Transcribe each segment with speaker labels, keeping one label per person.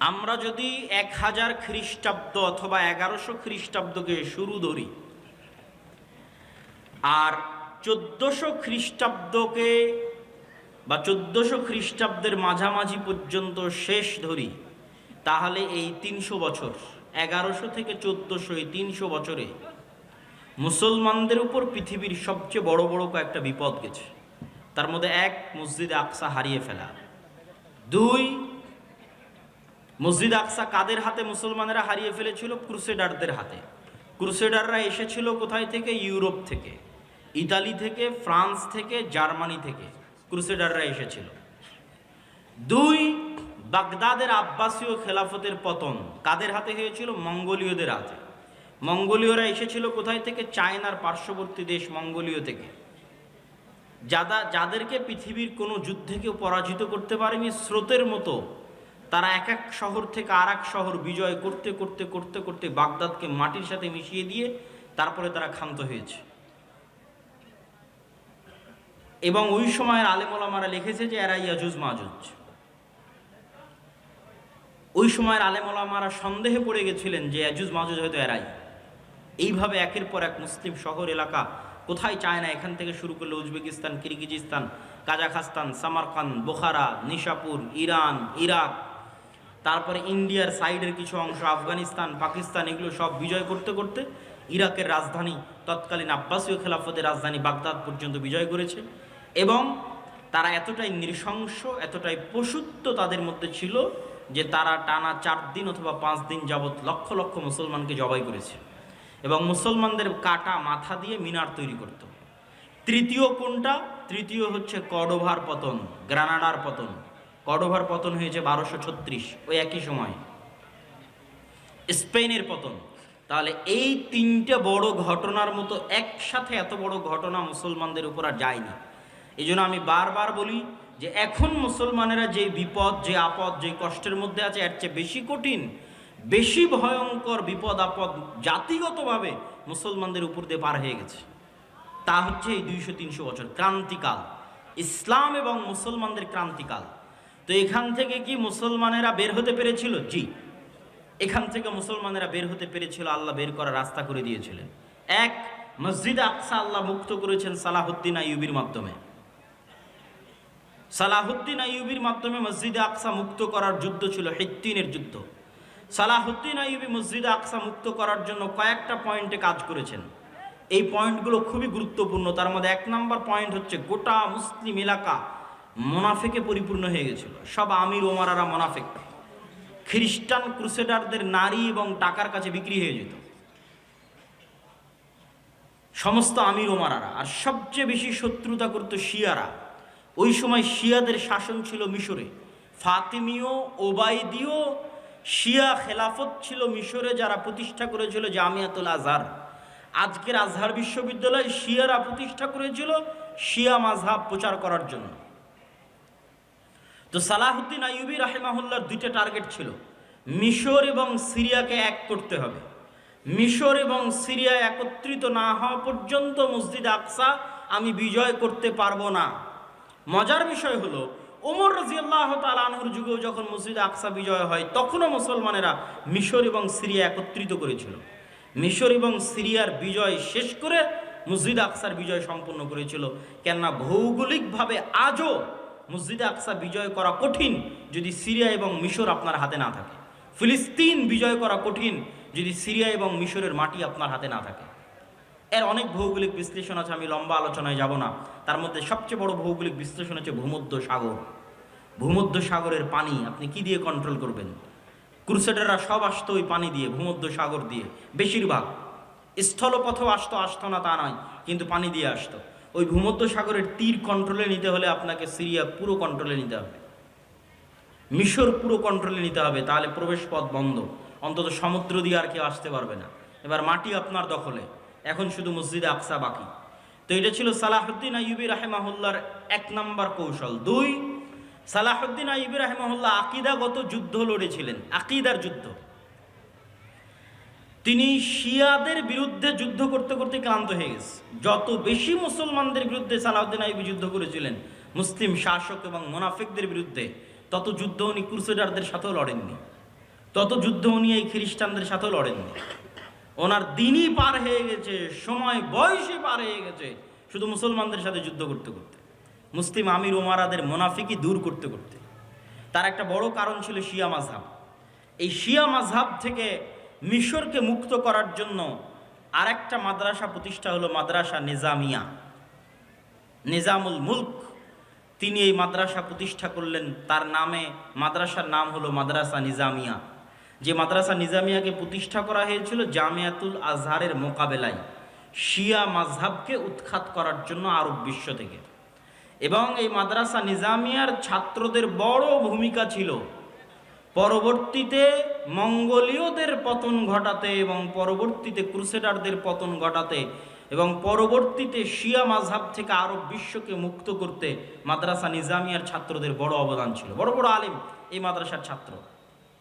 Speaker 1: আমরা যদি 1000 খ্রিস্টাব্দ অথবা 1100 খ্রিস্টাব্দকে শুরু ধরি আর 1400 খ্রিস্টাব্দকে বা 1400 খ্রিস্টাব্দের মাঝামাঝি পর্যন্ত শেষ ধরি, তাহলে এই 300 বছর 1100 থেকে 1400 এই 300 বছরে মুসলমানদের উপর পৃথিবীর সবচেয়ে বড় বড় কয়েকটা বিপদ গেছে। তার মধ্যে এক, মসজিদে আকসা হারিয়ে ফেলা। দুই, মসজিদ আকসা কাদের হাতে মুসলমানেরা হারিয়ে ফেলেছিল? ক্রুসেডারদের হাতে। ক্রুসেডাররা এসেছিল কোথায় থেকে? ইউরোপ থেকে, ইতালি থেকে, ফ্রান্স থেকে, জার্মানি থেকে ক্রুসেডাররা এসেছিল। দুই, বাগদাদের আব্বাসীয় খেলাফতের পতন কাদের হাতে হয়েছিল? মঙ্গোলীয়দের হাতে। মঙ্গোলীয়রা এসেছিল কোথায় থেকে? চায়নার পার্শ্ববর্তী দেশ মঙ্গোলীয় থেকে, যাদেরকে পৃথিবীর কোনো যুদ্ধে কেউ পরাজিত করতে পারেনি। স্রোতের মতো তারা এক এক শহর থেকে আর এক শহর বিজয় করতে করতে করতে করতে বাগদাদকে মাটির সাথে মিশিয়ে দিয়ে তারপরে তারা ক্ষান্ত হয়েছে। এবং ওই সময়ের আলেম ওলামারা লিখেছে যে এরা ইয়াজুজ মাজুজ। ওই সময়ের আলেম ওলামারা সন্দেহে পড়ে গেছিলেন যে ইয়াজুজ মাজুজ হয়তো এরাই। এইভাবে একের পর এক মুসলিম শহর এলাকা, কোথায় চায়না, এখান থেকে শুরু করলে Uzbekistan, Kyrgyzstan, Kazakhstan, Samarkand, বোখারা, Nishapur, Iran, Iraq, তারপরে ইন্ডিয়ার সাইডের কিছু অংশ, আফগানিস্তান, পাকিস্তান, এগুলো সব বিজয় করতে করতে ইরাকের রাজধানী, তৎকালীন আব্বাসীয় খেলাফতের রাজধানী বাগদাদ পর্যন্ত বিজয় করেছে। এবং তারা এতটাই নৃশংস, এতটাই পশুত্ব তাদের মধ্যে ছিল যে তারা টানা 4 দিন অথবা 5 দিন যাবৎ লক্ষ লক্ষ মুসলমানকে জবাই করেছে এবং মুসলমানদের কাটা মাথা দিয়ে মিনার তৈরি করত। তৃতীয় কোনটা? তৃতীয় হচ্ছে কর্ডোভার পতন, গ্রানাডার পতন। কর্ডোভার পতন হয়েছে 1236, ওই একই সময় স্পেনের পতন। তাহলে এই 3টে বড় ঘটনার মতো একসাথে এত বড় ঘটনা মুসলমানদের উপর আর যায়নি। এই জন্য আমি বারবার বলি যে এখন মুসলমানেরা যে বিপদ, যে আপদ, যে কষ্টের মধ্যে আছে, এর চেয়ে বেশি কঠিন, বেশি ভয়ঙ্কর বিপদ আপদ জাতিগতভাবে মুসলমানদের উপর দিয়ে পার হয়ে গেছে। তা হচ্ছে এই 200-300 বছর ক্রান্তিকাল, ইসলাম এবং মুসলমানদের ক্রান্তিকাল। তো এখান থেকে কি মুসলমানেরা বের হতে পেরেছিল? জি, এখান থেকে মুসলমানেরা বের হতে পেরেছিল। আল্লাহ বের করার রাস্তা করে দিয়েছিলেন। এক, মসজিদ আকসা আল্লাহ মুক্ত করেছেন সালাহুদ্দিন আইয়ুবীর মাধ্যমে। সালাহুদ্দিন আইয়ুবীর মাধ্যমে মসজিদে আকসা মুক্ত করার যুদ্ধ ছিল হিত্তিনের যুদ্ধ। সালাহুদ্দিন আইয়ুবী মসজিদে আকসা মুক্ত করার জন্য কয়েকটা পয়েন্টে কাজ করেছেন। এই পয়েন্টগুলো খুবই গুরুত্বপূর্ণ। তার মধ্যে 1 নম্বর পয়েন্ট হচ্ছে গোটা মুসলিম এলাকা মোনাফেকে পরিপূর্ণ হয়ে গেছিল। সব আমির ওমারারা মোনাফেক। খ্রিস্টান ক্রুসেডারদের নারী এবং টাকার কাছে বিক্রি হয়ে যেত সমস্ত আমির ওমারারা। আর সবচেয়ে বেশি শত্রুতা করত শিয়ারা। ওই সময় শিয়াদের শাসন ছিল মিশরে। ফাতিমীয়, ওবায়দীয় শিয়া খেলাফত ছিল মিশরে, যারা প্রতিষ্ঠা করেছিল জামিয়াতুল আজহার। আজকের আজহার বিশ্ববিদ্যালয় শিয়ারা প্রতিষ্ঠা করেছিল শিয়া মাযহাব প্রচার করার জন্য। তো সালাহুদ্দিন আইয়ুবী রাহিমাহুল্লাহর 2টা টার্গেট ছিল। মিশর এবং সিরিয়াকে এক করতে হবে। মিশর এবং সিরিয়া একত্রিত না হওয়া পর্যন্ত মসজিদ আকসা আমি বিজয় করতে পারবো না। মজার বিষয় হলো ওমর রাদিয়াল্লাহু তাআলা আনহুর যুগেও যখন মসজিদ আকসা বিজয় হয়, তখনও মুসলমানেরা মিশর এবং সিরিয়া একত্রিত করেছিল। মিশর এবং সিরিয়ার বিজয় শেষ করে মসজিদ আকসার বিজয় সম্পন্ন করেছিল। কেননা ভৌগোলিকভাবে আজও মসজিদে আকসা বিজয় করা কঠিন যদি সিরিয়া এবং মিশর আপনার হাতে না থাকে। ফিলিস্তিন বিজয় করা কঠিন যদি সিরিয়া এবং মিশরের মাটি আপনার হাতে না থাকে। এর অনেক ভৌগোলিক বিশ্লেষণ আছে, আমি লম্বা আলোচনায় যাব না। তার মধ্যে সবচেয়ে বড় ভৌগোলিক বিশ্লেষণ হচ্ছে ভূমধ্য সাগর। ভূমধ্য সাগরের পানি আপনি কি দিয়ে কন্ট্রোল করবেন? ক্রুসেডাররা সব আসতো ওই পানি দিয়ে, ভূমধ্য সাগর দিয়ে। বেশিরভাগ স্থলপথেও আসতো না তা নয়, কিন্তু পানি দিয়ে আসতো। ওই ভূমধ্য সাগরের তীর কন্ট্রোলে নিতে হলে আপনাকে সিরিয়া পুরো কন্ট্রোলে নিতে হবে, মিশর পুরো কন্ট্রোলে নিতে হবে, তাহলে প্রবেশ পথ বন্ধ। অন্তত সমুদ্র দিয়ে আর কেউ আসতে পারবে না। এবার মাটি আপনার দখলে, এখন শুধু মসজিদে আকসা বাকি। তো এটা ছিল সালাহুদ্দিন আইয়ুবী রাহিমাহুল্লাহর 1 নম্বর কৌশল। 2, সালাহুদ্দিন আইয়ুবী রাহিমাহুল্লাহ আকীদাগত যুদ্ধ লড়েছিলেন, আকীদার যুদ্ধ। তিনি শিয়াদের বিরুদ্ধে যুদ্ধ করতে করতে ক্লান্ত হয়ে গেছে। যত বেশি মুসলমানদের বিরুদ্ধে সালাহুদ্দিন আইয়ুবী যুদ্ধ করেছিলেন, মুসলিম শাসক এবং মুনাফিকদের বিরুদ্ধে, তত যুদ্ধ উনি ক্রুসেডারদের সাথেও লড়েননি। তত যুদ্ধ উনি এই খ্রিস্টানদের সাথেও লড়েননি। ওনার দিনই পার হয়ে গেছে, সময় বয়সে পার হয়ে গেছে শুধু মুসলমানদের সাথে যুদ্ধ করতে করতে, মুসলিম আমির ওমারাদের মোনাফিকি দূর করতে করতে। তার একটা বড় কারণ ছিল শিয়া মাযহাব। এই শিয়া মাযহাব থেকে মিশরকে মুক্ত করার জন্য আরেকটা মাদ্রাসা প্রতিষ্ঠা হলো মাদ্রাসা নিজামিয়া। নিজামুল মুলক তিনি এই মাদ্রাসা প্রতিষ্ঠা করলেন, তার নামে মাদ্রাসার নাম হলো মাদ্রাসা নিজামিয়া। যে মাদ্রাসা নিজামিয়াকে প্রতিষ্ঠা করা হয়েছিল জামিয়াতুল আজহারের মোকাবেলায় শিয়া মাযহাবকে উৎখাত করার জন্য আরব বিশ্ব থেকে। এবং এই মাদ্রাসা নিজামিয়ার ছাত্রদের বড় ভূমিকা ছিল পরবর্তীতে মঙ্গোলীয়দের পতন ঘটাতে এবং পরবর্তীতে ক্রুসেডারদের পতন ঘটাতে এবং পরবর্তীতে শিয়া মাযহাব থেকে আরব বিশ্বকে মুক্ত করতে মাদ্রাসা নিজামিয়ার ছাত্রদের বড় অবদান ছিল। বড় বড় আলিম এই মাদ্রাসার ছাত্র।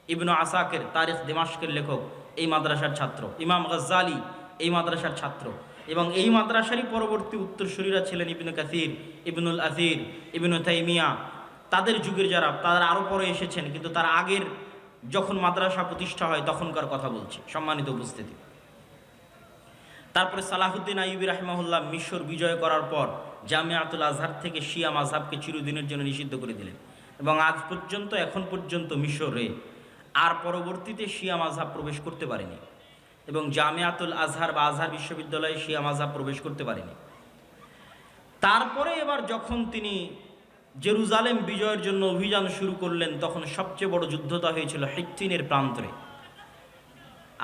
Speaker 1: ইবনু আসাকের তারিখ দিমাশকের লেখক এই মাদ্রাসার ছাত্র, ইমাম গাজ্জালি এই মাদ্রাসার ছাত্র। এবং এই মাদ্রাসারই পরবর্তী উত্তরসূরিরা ছিলেন ইবনে কাসির, ইবনুল আসির, ইবনু তাইমিয়া। তাদের যুগের যারা, তারা আরও পরে এসেছেন, কিন্তু তার আগের যখন মাদ্রাসা প্রতিষ্ঠা হয় তখনকার কথা বলছি, সম্মানিত উপস্থিতি। তারপরে সালাহুদ্দিন আইয়ুবী রাহিমাহুল্লাহ মিশর বিজয় করার পর জামিয়াতুল আজহার থেকে শিয়া মাযহাবকে চিরদিনের জন্য নিষিদ্ধ করে দিলেন। এবং আজ পর্যন্ত, এখন পর্যন্ত মিশরে আর পরবর্তীতে শিয়া মাযহাব প্রবেশ করতে পারেনি, এবং জামিয়াতুল আজহার বা আজহার বিশ্ববিদ্যালয়ে শিয়া মাযহাব প্রবেশ করতে পারেনি। তারপরে এবার যখন তিনি জেরুজালেম বিজয়ের জন্য অভিযান শুরু করলেন, তখন সবচেয়ে বড় যুদ্ধটা হয়েছিল হিত্তিনের প্রান্তরে।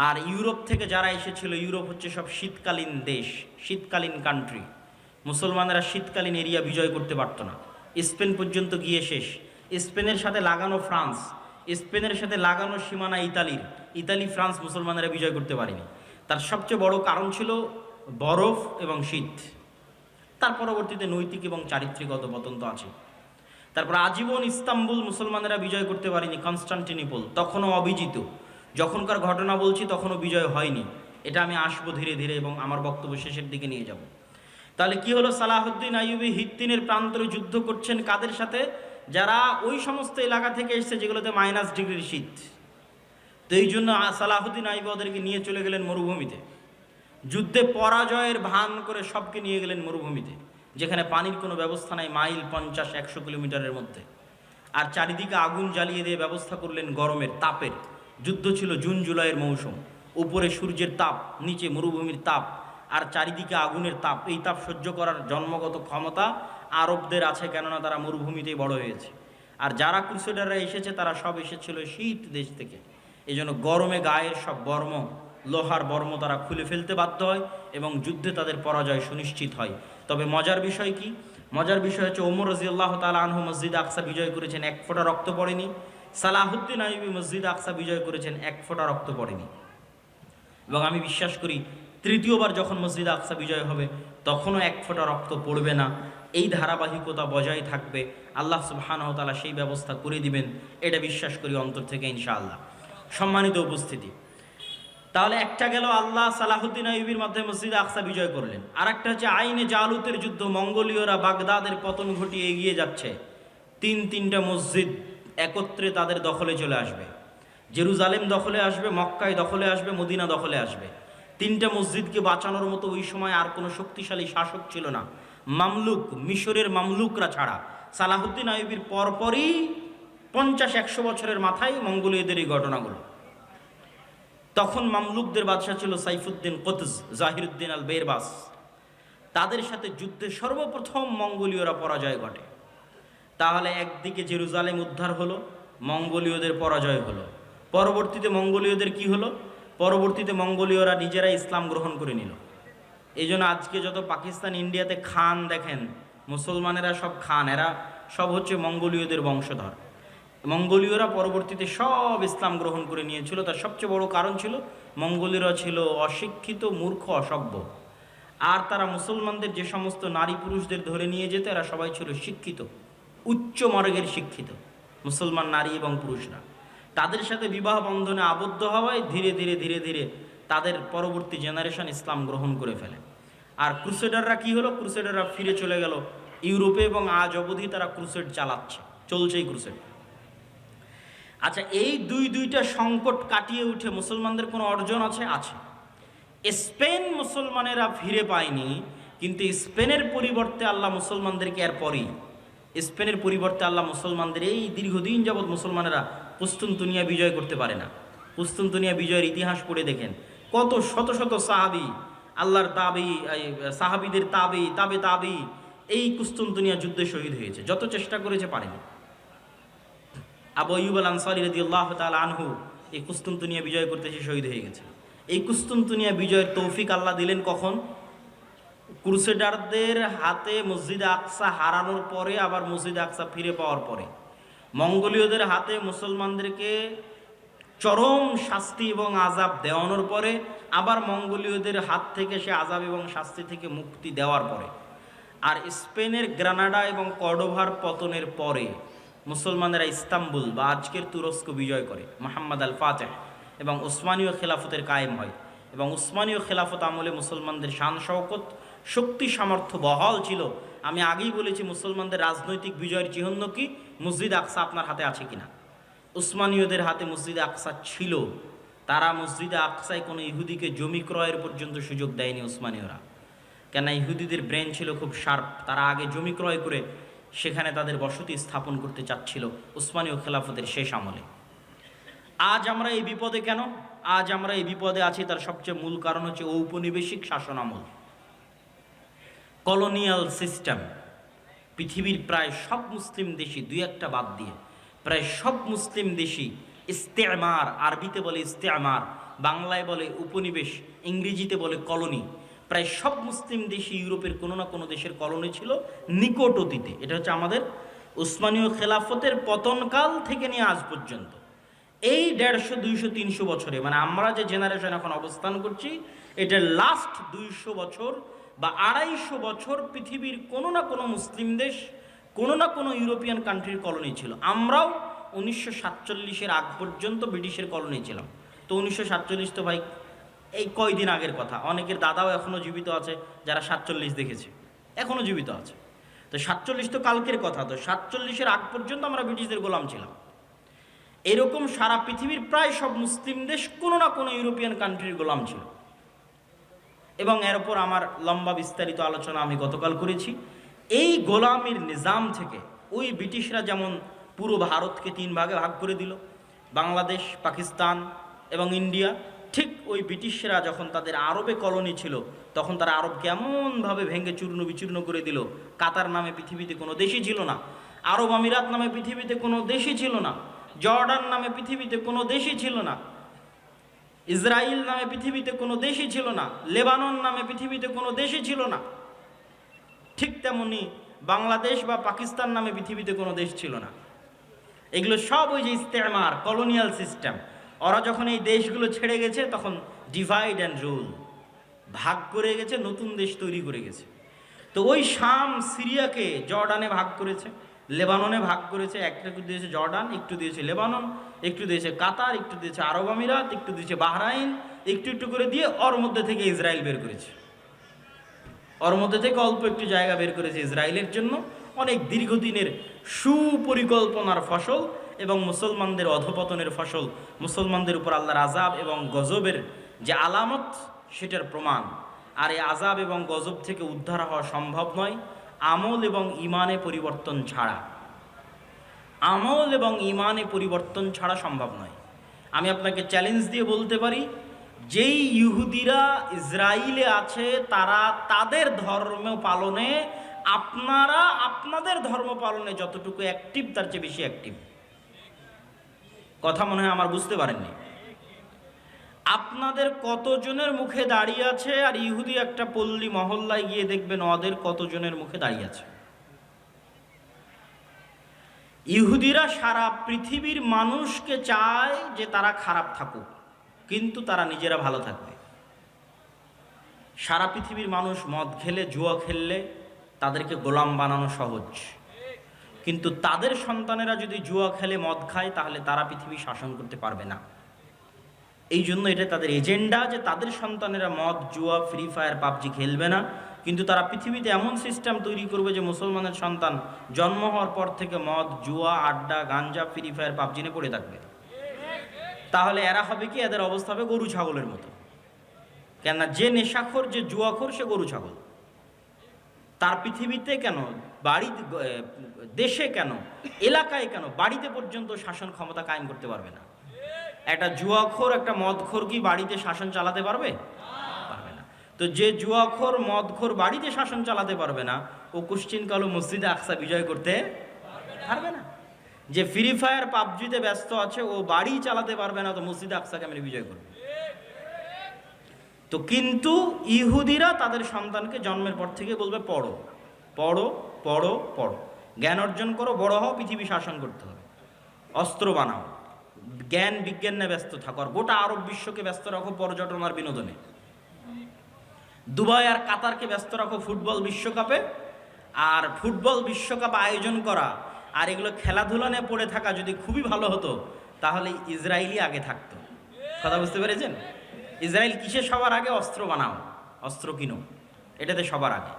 Speaker 1: আর ইউরোপ থেকে যারা এসেছিল, ইউরোপ হচ্ছে সব শীতকালীন দেশ, শীতকালীন কান্ট্রি। মুসলমানেরা শীতকালীন এরিয়া বিজয় করতে পারত না। স্পেন পর্যন্ত গিয়ে শেষ। স্পেনের সাথে লাগানো ফ্রান্স, স্পেনের সাথে লাগানো সীমানা ইতালির, ইতালি ফ্রান্স মুসলমানেরা বিজয় করতে পারেনি। তার সবচেয়ে বড় কারণ ছিল বরফ এবং শীত। তার পরবর্তীতে নৈতিক এবং চারিত্রিক অধঃপতন তো আছে। তারপর আজীবন ইস্তাম্বুল মুসলমানেরা বিজয় করতে পারেনি, কনস্টান্টিনোপল তখনও অবিজিত। যখনকার ঘটনা বলছি তখনও বিজয় হয়নি। এটা আমি আসবো ধীরে ধীরে এবং আমার বক্তব্য শেষের দিকে নিয়ে যাব। তাহলে কি হলো, সালাহুদ্দিন আইয়ুবী হিত্তিনের প্রান্তরে যুদ্ধ করছেন কাদের সাথে? যারা ওই সমস্ত এলাকা থেকে এসছে যেগুলোতে -ডিগ্রির শীত। তো এই জন্য সালাহুদ্দিন আইয়ুবী ওদেরকে নিয়ে চলে গেলেন মরুভূমিতে। যুদ্ধে পরাজয়ের ভান করে সবকে নিয়ে গেলেন মরুভূমিতে, যেখানে পানির কোনো ব্যবস্থা নাই, মাইল 50-100 কিলোমিটারের মধ্যে। আর চারিদিকে আগুন জ্বালিয়ে দিয়ে ব্যবস্থা করলেন গরমের, তাপের। যুদ্ধ ছিল জুন জুলাইয়ের মৌসুম। উপরে সূর্যের তাপ, নিচে মরুভূমির তাপ, আর চারিদিকে আগুনের তাপ। এই তাপ সহ্য করার জন্মগত ক্ষমতা আরবদের আছে, কেননা তারা মরুভূমিতেই বড় হয়েছে। আর যারা ক্রুসেডাররা এসেছে তারা সব এসেছিল শীত দেশ থেকে। এই জন্য গরমে গায়ের সব বর্ম, লোহার বর্ম তারা খুলে ফেলতে বাধ্য হয় এবং যুদ্ধে তাদের পরাজয় সুনিশ্চিত হয়। তবে মজার বিষয় কি? মজার বিষয় হচ্ছে ওমর রাদিয়াল্লাহু তাআলা আনহু মসজিদ আকসা বিজয় করেছেন, এক ফোঁটা রক্ত পড়েনি। সালাহুদ্দিন আইয়ুবী মসজিদ আকসা বিজয় করেছেন, এক ফোঁটা রক্ত পড়েনি। এবং আমি বিশ্বাস করি তৃতীয়বার যখন মসজিদ আকসা বিজয় হবে তখনও এক ফোঁটা রক্ত পড়বে না। এই ধারাবাহিকতা বজায় থাকবে, আল্লাহ সুবহানাহু ওয়া তাআলা সেই ব্যবস্থা করে দিবেন, এটা বিশ্বাস করি অন্তর থেকে ইনশাআল্লাহ। সম্মানিত উপস্থিতি, তাহলে একটা গেল আল্লাহ সালাহুদ্দিন আইয়ুবীর মাধ্যমে মসজিদ আকসা বিজয় করলেন। আর একটা হচ্ছে আইনে জালুতের যুদ্ধ। মঙ্গোলীয়রা বাগদাদের পতন ঘটিয়ে এগিয়ে যাচ্ছে। তিনটা মসজিদ একত্রে তাদের দখলে চলে আসবে। জেরুজালেম দখলে আসবে, মক্কায় দখলে আসবে, মদিনা দখলে আসবে। তিনটা মসজিদকে বাঁচানোর মতো ওই সময় আর কোনো শক্তিশালী শাসক ছিল না, মামলুক, মিশরের মামলুকরা ছাড়া। সালাহুদ্দিন আইয়ুবীর পরপরই 50-100 বছরের মাথায় মঙ্গোলীয়দের এই ঘটনাগুলো। তখন মামলুকদের বাদশা ছিল সাইফুদ্দিন কুতজ, জাহিরুদ্দিন আল বেরবাস। তাদের সাথে যুদ্ধে সর্বপ্রথম মঙ্গোলীয়রা পরাজয় ঘটে। তাহলে একদিকে জেরুজালেম উদ্ধার হলো, মঙ্গোলীয়দের পরাজয় হলো। পরবর্তীতে মঙ্গোলীয়দের কি হলো? পরবর্তীতে মঙ্গোলীয়রা নিজেরাই ইসলাম গ্রহণ করে নিল। এই জন্য আজকে যত পাকিস্তান, ইন্ডিয়াতে খান দেখেন, মুসলমানেরা সব খান, এরা সব হচ্ছে মঙ্গোলীয়দের বংশধর। মঙ্গোলীয়রা পরবর্তীতে সব ইসলাম গ্রহণ করে নিয়েছিল। তার সবচেয়ে বড় কারণ ছিল মঙ্গোলীয়রা ছিল অশিক্ষিত, মূর্খ, অসভ্য। আর তারা মুসলমানদের যে সমস্ত নারী পুরুষদের ধরে নিয়ে যেত, এরা সবাই ছিল শিক্ষিত, উচ্চ মার্গের শিক্ষিত মুসলমান নারী এবং পুরুষরা। তাদের সাথে বিবাহ বন্ধনে আবদ্ধ হওয়ায় ধীরে ধীরে ধীরে ধীরে তাদের পরবর্তী জেনারেশন ইসলাম গ্রহণ করে ফেলে। আর ক্রুসেডাররা কি হলো? ক্রুসেডাররা ফিরে চলে গেল ইউরোপে এবং আজ অবধি তারা ক্রুসেড চালাচ্ছে, চলছেই ক্রুসেড। আচ্ছা, এই দুইটা সংকট কাটিয়ে উঠে মুসলমানদের কোনো অর্জন আছে? আছে। স্পেন মুসলমানেরা ফিরে পায়নি, কিন্তু স্পেনের পরিবর্তে আল্লাহ মুসলমানদেরকে এরপরই স্পেনের পরিবর্তে আল্লাহ মুসলমানদের এই দীর্ঘদিন যাবৎ মুসলমানেরা কুস্তুনতুনিয়া বিজয় করতে পারে না। কুস্তুনতুনিয়া বিজয়ের ইতিহাস পড়ে দেখেন, কত শত শত সাহাবি, আল্লাহর তাবি, সাহাবিদের তাবি তাবে তাবি এই কুস্তুনতুনিয়া যুদ্ধে শহীদ হয়েছে। যত চেষ্টা করেছে পারেনি। আবু আইয়ুব আল আনসারী রাদিয়াল্লাহু তাআলা আনহু এই কুস্তুনতুনিয়া বিজয় করতে এসে শহীদ হয়ে গেছে। এই কুস্তুনতুনিয়া বিজয়ের তৌফিক আল্লাহ দিলেন কখন? ক্রুসেডারদের হাতে মসজিদে আকসা হারানোর পরে, আবার মসজিদে আকসা ফিরে পাওয়ার পরে। মঙ্গোলীয়দের হাতে মুসলমানদেরকে চরম শাস্তি এবং আযাব দেওয়ানোর পরে, আবার মঙ্গোলীয়দের হাত থেকে সে আযাব এবং শাস্তি থেকে মুক্তি দেওয়ার পরে। আর স্পেনের গ্রানাডা এবং কর্ডোভার পতনের পরে মুসলমানেরা ইস্তাম্বুল বা আজকের তুরস্ক বিজয় করে, মুহাম্মদ আল ফাতেহ, এবং উসমানীয় খেলাফতের কায়েম হয়। এবং উসমানীয় খেলাফত আমলে মুসলমানদের শান শওকত, শক্তি সামর্থ্য বহাল ছিল। আমি আগেই বলেছি মুসলমানদের রাজনৈতিক বিজয়ের চিহ্ন কি? মসজিদ আকসা আপনার হাতে আছে কিনা? উসমানীয়দের হাতে মসজিদ আকসা ছিল। তারা মসজিদে আকসায় কোনো ইহুদিকে জমি ক্রয়ের পর্যন্ত সুযোগ দেয়নি উসমানীয়রা। কেন? ইহুদিদের ব্রেন ছিল খুব শার্প। তারা আগে জমি ক্রয় করে সেখানে তাদের বসতি স্থাপন করতে চাচ্ছিল উসমানীয় খেলাফতের শেষ আমলে। আজ আমরা এই বিপদে কেন? আজ আমরা এই বিপদে আছি তার সবচেয়ে মূল কারণ হচ্ছে ঔপনিবেশিক শাসন আমল, কলোনিয়াল সিস্টেম। পৃথিবীর প্রায় সব মুসলিম দেশই, দুই একটা বাদ দিয়ে প্রায় সব মুসলিম দেশই ইস্তেমার, আরবিতে বলে ইস্তেমার, বাংলায় বলে উপনিবেশ, ইংরেজিতে বলে কলোনি। প্রায় সব মুসলিম দেশই ইউরোপের কোনো না কোনো দেশের কলোনি ছিল নিকট অতীতে। এটা হচ্ছে আমাদের উসমানীয় খেলাফতের পতনকাল থেকে নিয়ে আজ পর্যন্ত এই 150, 200, 300 বছরে, মানে আমরা যে জেনারেশন এখন অবস্থান করছি, এটার লাস্ট 200 বছর বা 250 বছর পৃথিবীর কোনো না কোনো মুসলিম দেশ, কোনো না কোনো ইউরোপিয়ান কান্ট্রির কলোনি ছিল। আমরাও 1947-এর আগ পর্যন্ত ব্রিটিশের কলোনি ছিলাম। তো 1947 তো ভাই এই কয়দিন আগের কথা। অনেকের দাদাও এখনও জীবিত আছে যারা 47 দেখেছে, এখনও জীবিত আছে। তো 47 তো কালকের কথা। তো 47-এর আগ পর্যন্ত আমরা ব্রিটিশদের গোলাম ছিলাম। এরকম সারা পৃথিবীর প্রায় সব মুসলিম দেশ কোনো না কোনো ইউরোপিয়ান কান্ট্রির গোলাম ছিল। এবং এর উপর আমার লম্বা বিস্তারিত আলোচনা আমি গতকাল করেছি। এই গোলামির নিজাম থেকে ওই ব্রিটিশরা যেমন পুরো ভারতকে 3 ভাগে ভাগ করে দিল, বাংলাদেশ, পাকিস্তান এবং ইন্ডিয়া, ঠিক ওই ব্রিটিশরা যখন তাদের আরবে কলোনি ছিল তখন তারা আরবকে এমনভাবে ভেঙে চূর্ণ বিচূর্ণ করে দিল। কাতার নামে পৃথিবীতে কোনো দেশই ছিল না, আরব আমিরাত নামে পৃথিবীতে কোনো দেশই ছিল না, জর্ডান নামে পৃথিবীতে কোনো দেশই ছিল না, ইসরায়েল নামে পৃথিবীতে কোনো দেশই ছিল না, লেবানন নামে পৃথিবীতে কোনো দেশই ছিল না। ঠিক তেমনি বাংলাদেশ বা পাকিস্তান নামে পৃথিবীতে কোনো দেশ ছিল না। এগুলো সব ওই যে ইস্তেমার, কলোনিয়াল সিস্টেম। ওরা যখন এই দেশগুলো ছেড়ে গেছে তখন ডিভাইড অ্যান্ড রুল, ভাগ করে গেছে, নতুন দেশ তৈরি করে গেছে। তো ওই শাম সিরিয়াকে জর্ডানে ভাগ করেছে, লেবাননে ভাগ করেছে। একটু দিয়েছে জর্ডান, একটু দিয়েছে লেবানন, একটু দিয়েছে কাতার, একটু দিয়েছে আরব আমিরাত, একটু দিয়েছে বাহরাইন, একটু একটু করে দিয়ে ওর মধ্যে থেকে ইসরায়েল বের করেছে। ওর মধ্যে থেকে অল্প একটু জায়গা বের করেছে ইসরায়েলের জন্য। অনেক দীর্ঘদিনের সুপরিকল্পনার ফসল এবং মুসলমানদের অধপতনের ফসল, মুসলমানদের উপর আল্লাহর আযাব এবং গজবের যে আলামত সেটার প্রমাণ। আর এই আযাব এবং গজব থেকে উদ্ধার হওয়া সম্ভব নয় আমল এবং ইমানে পরিবর্তন ছাড়া। আমল এবং ইমানে পরিবর্তন ছাড়া সম্ভব নয়। আমি আপনাকে চ্যালেঞ্জ দিয়ে বলতে পারি, যেই ইহুদিরা ইসরায়েলে আছে তারা তাদের ধর্ম পালনে, আপনারা আপনাদের ধর্ম পালনে যতটুকু অ্যাক্টিভ তার চেয়ে বেশি অ্যাক্টিভ। কথা মনে হয় আমার বুঝতে পারেননি। আপনাদের কতজনের মুখে দাঁড়িয়ে আছে, আর ইহুদি একটা পল্লী মহল্লায় গিয়ে দেখবেন ওদের কতজনের মুখে দাঁড়িয়ে আছে। ইহুদিরা সারা পৃথিবীর মানুষকে চায় যে তারা খারাপ থাকুক, কিন্তু তারা নিজেরা ভালো থাকবে। সারা পৃথিবীর মানুষ মদ খেলে, জুয়া খেললে তাদেরকে গোলাম বানানো সহজ, কিন্তু তাদের সন্তানেরা যদি জুয়া খেলে, মদ খায়, তাহলে তারা পৃথিবী শাসন করতে পারবে না। এই জন্য এটা তাদের এজেন্ডা যে তাদের সন্তানেরা মদ, জুয়া, ফ্রি ফায়ার, পাবজি খেলবে না, কিন্তু তারা পৃথিবীতে এমন সিস্টেম তৈরি করবে যে মুসলমানের সন্তান জন্ম হওয়ার পর থেকে মদ, জুয়া, আড্ডা, গাঞ্জা, ফ্রি ফায়ার, পাবজি নিয়ে পড়ে থাকবে। তাহলে এরা হবে কি, এদের অবস্থা হবে গরু ছাগলের মতো। কেননা যে নেশাখোর, যে জুয়াখোর, সে গরু ছাগল। তার পৃথিবীতে কেন, বাড়ি, দেশে কেন, এলাকায় কেন, বাড়িতে পর্যন্ত শাসন ক্ষমতা কায়েম করতে পারবে না। একটা জুয়াখোর, একটা মদখোর কি বাড়িতে শাসন চালাতে পারবে? পারবে না। তো যে জুয়াখোর, মদখোর বাড়িতে শাসন চালাতে পারবে না, ও কোশ্চিন কালো মসজিদে আকসা বিজয় করতে পারবে না। যে ফ্রি ফায়ার পাবজিতে ব্যস্ত আছে, ও বাড়ি চালাতে পারবে না, তো মসজিদে আকসা কেমন বিজয় করবে? তো কিন্তু ইহুদিরা তাদের সন্তানকে জন্মের পর থেকে বলবে পড়ো পড়ো পড়ো পড়ো, জ্ঞান অর্জন করো, বড় হও, পৃথিবী শাসন করতে হবে, অস্ত্র বানাও, জ্ঞান বিজ্ঞানে ব্যস্ত থাকো, আর গোটা আরব বিশ্বকে ব্যস্ত রাখো পর্যটন আর বিনোদনে, দুবাই আর কাতারকে ব্যস্ত রাখো ফুটবল বিশ্বকাপে। আর ফুটবল বিশ্বকাপ আয়োজন করা আর এগুলো খেলাধুলা নিয়ে পড়ে থাকা যদি খুবই ভালো হতো, তাহলে ইসরায়েলই আগে থাকতো। কথা বুঝতে পেরেছেন? ইসরায়েল কিসে সবার আগে? অস্ত্র বানাও, অস্ত্র কিনো, এটাতে সবার আগে,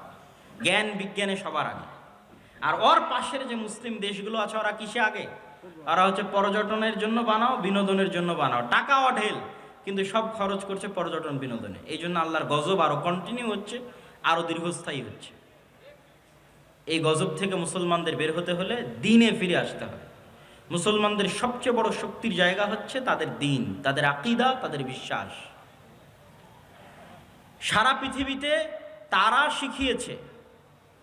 Speaker 1: জ্ঞান বিজ্ঞানে সবার আগে। আর ওর পাশের যে মুসলিম দেশগুলো আছে, ওরা কিসে আগে? ওরা হচ্ছে পর্যটনের জন্য বানাও, বিনোদনের জন্য বানাও, টাকা অঢেল, কিন্তু সব খরচ করছে পর্যটন বিনোদনে। এই জন্য আল্লাহর গজব আরো কন্টিনিউ হচ্ছে, আরো দীর্ঘস্থায়ী হচ্ছে। এই গজব থেকে মুসলমানদের বের হতে হলে দ্বীনে ফিরে আসতে হবে। মুসলমানদের সবচেয়ে বড় শক্তির জায়গা হচ্ছে তাদের দ্বীন, তাদের আকীদা, তাদের বিশ্বাস। সারা পৃথিবীতে তারা শিখিয়েছে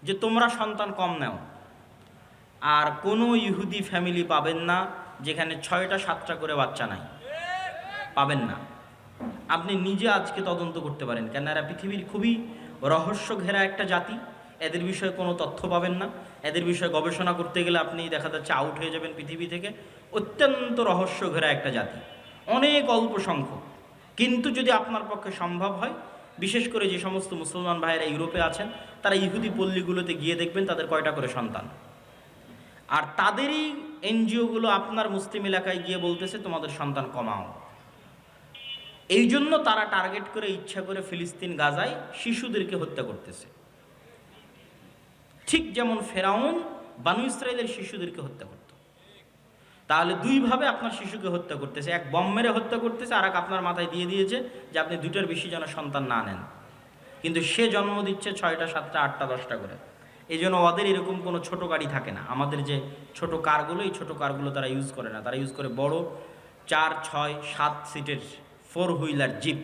Speaker 1: যে তোমরা সন্তান কম নাও। আর কোনো ইহুদি ফ্যামিলি পাবেন না যেখানে 6টা 7টা করে বাচ্চা নাই, পাবেন না। আপনি নিজে আজকে তদন্ত করতে পারেন, কেন এরা পৃথিবীর খুবই রহস্য ঘেরা একটা জাতি। এদের বিষয়ে কোনো তথ্য পাবেন না, এদের বিষয়ে গবেষণা করতে গেলে আপনি দেখা যাচ্ছে আউট হয়ে যাবেন পৃথিবী থেকে। অত্যন্ত রহস্য ঘেরা একটা জাতি, অনেক অল্প সংখ্যক। কিন্তু যদি আপনার পক্ষে সম্ভব হয়, বিশেষ করে যে সমস্ত মুসলমান ভাইয়েরা ইউরোপে আছেন, তারা ইহুদি পল্লীগুলোতে গিয়ে দেখবেন তাদের কয়টা করে সন্তান। আর তাদেরই এনজিওগুলো আপনার মুসলিম এলাকায় গিয়ে বলতেছে তোমাদের সন্তান কমাও। এই জন্য তারা টার্গেট করে, ইচ্ছা করে ফিলিস্তিন, গাজায় শিশুদেরকে হত্যা করতেছে। ঠিক যেমন ফেরাউন বানু ইসরায়েলের শিশুদেরকে হত্যা করত। তাহলে দুইভাবে আপনার শিশুকে হত্যা করতেছে, এক বম মেরে হত্যা করতেছে, আর এক আপনার মাথায় দিয়ে দিয়েছে যে আপনি 2টার বেশি যেন সন্তান না নেন। কিন্তু সে জন্ম দিচ্ছে 6টা 7টা 8টা 10টা করে। এই জন্য ওদের এরকম কোনো ছোট গাড়ি থাকে না। আমাদের যে ছোট কারগুলো, এই ছোট কারগুলো তারা ইউজ করে না, তারা ইউজ করে বড় 4, 6, 7 সিটের 4 হুইলার জিপ,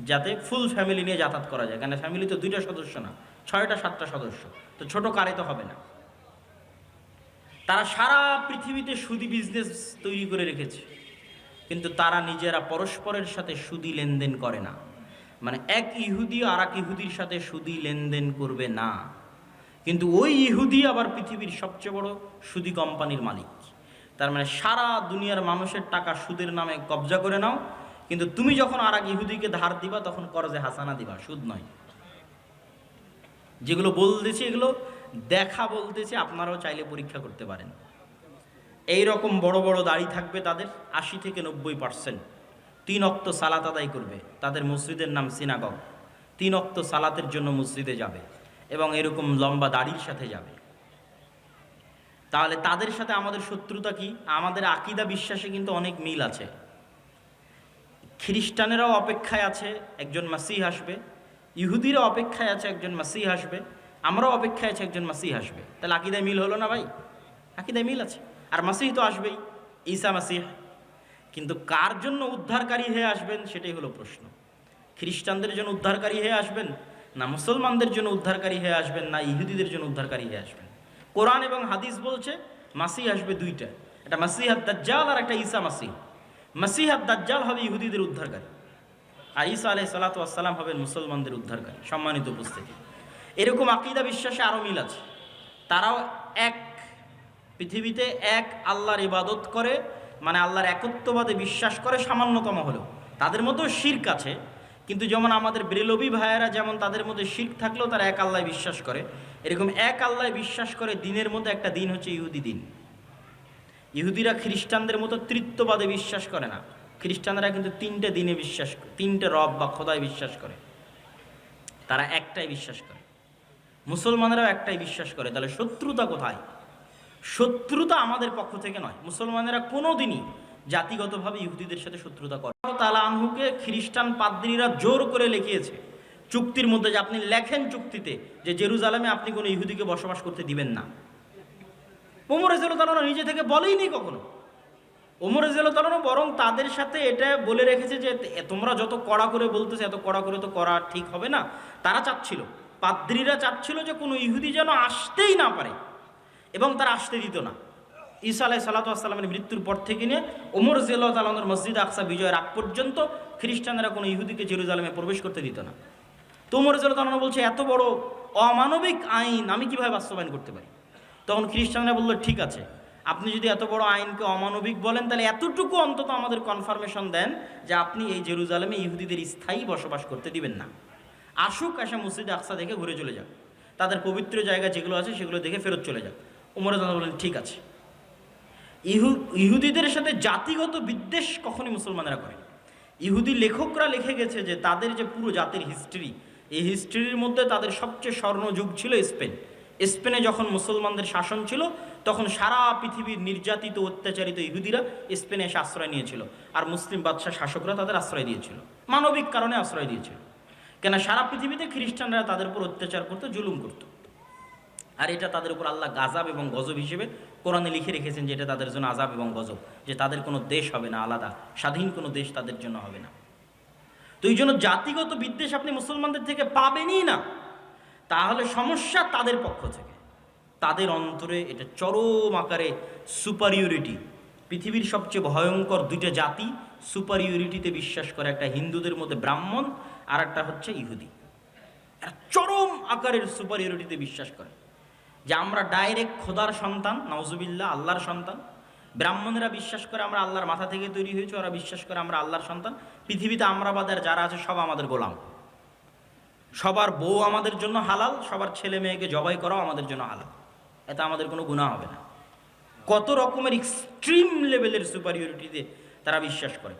Speaker 1: যাতে ফুল ফ্যামিলি নিয়ে যাতায়াত করা যায়। কেন ফ্যামিলি তো 2টা সদস্য না, 6টা 7টা সদস্য, তো ছোট কারে তো হবে না। তারা সারা পৃথিবীতে সুদি বিজনেস তৈরি করে রেখেছে, কিন্তু তারা নিজেরা পরস্পরের সাথে সুদি লেনদেন করে না। মানে এক ইহুদি আর এক ইহুদির সাথে সুদি লেনদেন করবে না, কিন্তু ওই ইহুদি আবার পৃথিবীর সবচেয়ে বড় সুদি কোম্পানির মালিক। তার মানে সারা দুনিয়ার মানুষের টাকা সুদের নামে কবজা করে নাও, কিন্তু তুমি যখন আর এক ইহুদিকে ধার দিবা তখন করজে হাসানা দিবা, সুদ নয়। যেগুলো বলতেছি এগুলো দেখা বলতেছি, আপনারাও চাইলে পরীক্ষা করতে পারেন। এই রকম বড় বড় দাড়ি থাকবে তাদের, 80 থেকে 90%। 3 ওয়াক্ত সালাত আদায় করবে, তাদের মসজিদের নাম সিনাগগ। 3 ওয়াক্ত সালাতের জন্য মসজিদে যাবে, এবং এরকম লম্বা দাড়ির সাথে যাবে। তাহলে তাদের সাথে আমাদের শত্রুতা কি? আমাদের আকীদা বিশ্বাসে কিন্তু অনেক মিল আছে। খ্রিস্টানেরাও অপেক্ষায় আছে একজন মাসিহ আসবে, ইহুদিরা অপেক্ষায় আছে একজন মাসিহ আসবে, আমরাও অপেক্ষায় আছে একজন মাসিহ আসবে। তাহলে আকীদায় মিল হলো না ভাই? আকীদায় মিল আছে। আর মাসিহ তো আসবেই, ঈসা মাসিহ। কিন্তু কার জন্য উদ্ধারকারী হয়ে আসবেন সেটাই হলো প্রশ্ন। খ্রিস্টানদের জন্য উদ্ধারকারী হয়ে আসবেন, না মুসলমানদের জন্য উদ্ধারকারী হয়ে আসবেন, না ইহুদিদের জন্য উদ্ধারকারী হয়ে আসবেন? কোরআন এবং হাদিস বলছে মাসিহ আসবে 2টা, একটা মাসিহ আদ-দাজ্জাল আর একটা ঈসা মাসিহ। মাসিহ আদ-দাজ্জাল হবে ইহুদিদের উদ্ধারকারী, আর ঈসা আলাইহিস সালাতু ওয়াস সালাম হবেন মুসলমানদের উদ্ধারকারী। সম্মানিত উপস্থিতি, এরকম আকীদা বিশ্বাসে আরও মিল আছে। তারাও এক, পৃথিবীতে এক আল্লাহর ইবাদত করে, মানে আল্লাহর একত্ববাদে বিশ্বাস করে সামান্যতম হলেও। তাদের মধ্যেও শিরক আছে, কিন্তু যেমন আমাদের ব্রেলভী ভাইয়েরা যেমন তাদের মধ্যে শিরক থাকলেও তারা এক আল্লাহ বিশ্বাস করে, এরকম এক আল্লাহ বিশ্বাস করে। দিনের মধ্যে একটা দিন হচ্ছে ইহুদি দিন। ইহুদিরা খ্রিস্টানদের মতো তৃত্ববাদে বিশ্বাস করে না। খ্রিস্টানরা কিন্তু 3টে দিনে বিশ্বাস করে, 3টে রব বা খোদায় বিশ্বাস করে, তারা একটাই বিশ্বাস করে। মুসলমানেরাও একটাই বিশ্বাস করে। তাহলে শত্রুতা কোথায়? শত্রুতা আমাদের পক্ষ থেকে নয়। মুসলমানেরা কোনো দিনই জাতিগতভাবে ইহুদিদের সাথে শত্রুতা করে। তাআলা আনহুকে খ্রিস্টান পাদ্রীরা জোর করে লিখিয়েছে চুক্তির মধ্যে, যে আপনি লেখেন চুক্তিতে যে জেরুজালেমে আপনি কোনো ইহুদিকে বসবাস করতে দিবেন না। ওমর রাদিয়াল্লাহু তাআলা নিজে থেকে বলেইনি কখনো। ওমর রাদিয়াল্লাহু তাআলা বরং তাদের সাথে এটা বলে রেখেছে যে তোমরা যত কড়া করে বলতেছে এত কড়া করে তো করা ঠিক হবে না। তারা চাচ্ছিল, পাদ্রীরা চাচ্ছিল যে কোনো ইহুদি যেন আসতেই না পারে, এবং তারা আসতে দিত না। ঈসা আলাইহিস সালাতু ওয়াস সালামের মৃত্যুর পর থেকে নিয়ে ওমর রাদিয়াল্লাহু তাআলার মসজিদ আকসা বিজয়ের আগ পর্যন্ত খ্রিস্টানরা কোনো ইহুদিকে জেরুজালেমে প্রবেশ করতে দিত না। তো ওমর রাদিয়াল্লাহু তাআলা বলছে এত বড় অমানবিক আইন আমি কিভাবে বাস্তবায়ন করতে পারি? তখন খ্রিস্টানরা বলল ঠিক আছে, আপনি যদি এত বড় আইনকে অমানবিক বলেন তাহলে এতটুকু অন্তত আমাদের কনফার্মেশন দেন যে আপনি এই জেরুজালেমে ইহুদিদের স্থায়ী বসবাস করতে দিবেন না। আসুক, এসে মসজিদ আকসা দেখে ঘুরে চলে যাক, তাদের পবিত্র জায়গা যেগুলো আছে সেগুলো দেখে ফেরত চলে যাক। ওমর রাদিয়াল্লাহু তাআলা বললেন ঠিক আছে। ইহুদিদের সাথে জাতিগত বিদ্বেষ কখনই মুসলমানেরা করে। ইহুদি লেখকরা লিখে গেছে যে তাদের যে পুরো জাতির হিস্ট্রি, এই হিস্ট্রির মধ্যে তাদের সবচেয়ে স্বর্ণযুগ ছিল স্পেন। স্পেনে যখন মুসলমানদের শাসন ছিল তখন সারা পৃথিবীর নির্যাতিত অত্যাচারিত ইহুদিরা স্পেনে এসে আশ্রয় নিয়েছিল, আর মুসলিম বাদশাহ শাসকরা তাদের আশ্রয় দিয়েছিল, মানবিক কারণে আশ্রয় দিয়েছিল। কেন সারা পৃথিবীতে খ্রিস্টানরা তাদের উপর অত্যাচার করতো, জুলুম করত, আর এটা তাদের উপর আল্লাহ গাজাব এবং গজব হিসেবে কোরআনে লিখে রেখেছেন যে এটা তাদের জন্য আযাব এবং গজব, যে তাদের কোনো দেশ হবে না আলাদা, স্বাধীন কোনো দেশ তাদের জন্য হবে না। তো এই জন্য জাতিগত বিদ্বেষ আপনি মুসলমানদের থেকে পাবেনই না। তাহলে সমস্যা তাদের পক্ষ থেকে, তাদের অন্তরে এটা চরম আকারে সুপারিয়রিটি। পৃথিবীর সবচেয়ে ভয়ঙ্কর দুইটা জাতি সুপারিয়রিটিতে বিশ্বাস করে, একটা হিন্দুদের মধ্যে ব্রাহ্মণ, আর একটা হচ্ছে ইহুদি। চরম আকারের সুপারিয়রিটিতে বিশ্বাস করে যে আমরা ডাইরেক্ট খোদার সন্তান, নাউজুবিল্লাহ, আল্লাহর সন্তান। ব্রাহ্মণেরা বিশ্বাস করে আমরা আল্লাহর মাথা থেকে তৈরি হয়েছে, ওরা বিশ্বাস করে আমরা আল্লাহর সন্তান। পৃথিবীতে আমরা বাদের যারা আছে সব আমাদের গোলাম, সবার বউ আমাদের জন্য হালাল, সবার ছেলে মেয়েকে জবাই করাও আমাদের জন্য হালাল, এতে আমাদের কোনো গুনাহ হবে না। কত রকমের এক্সট্রিম লেভেলের সুপারিয়রিটিতে তারা বিশ্বাস করে।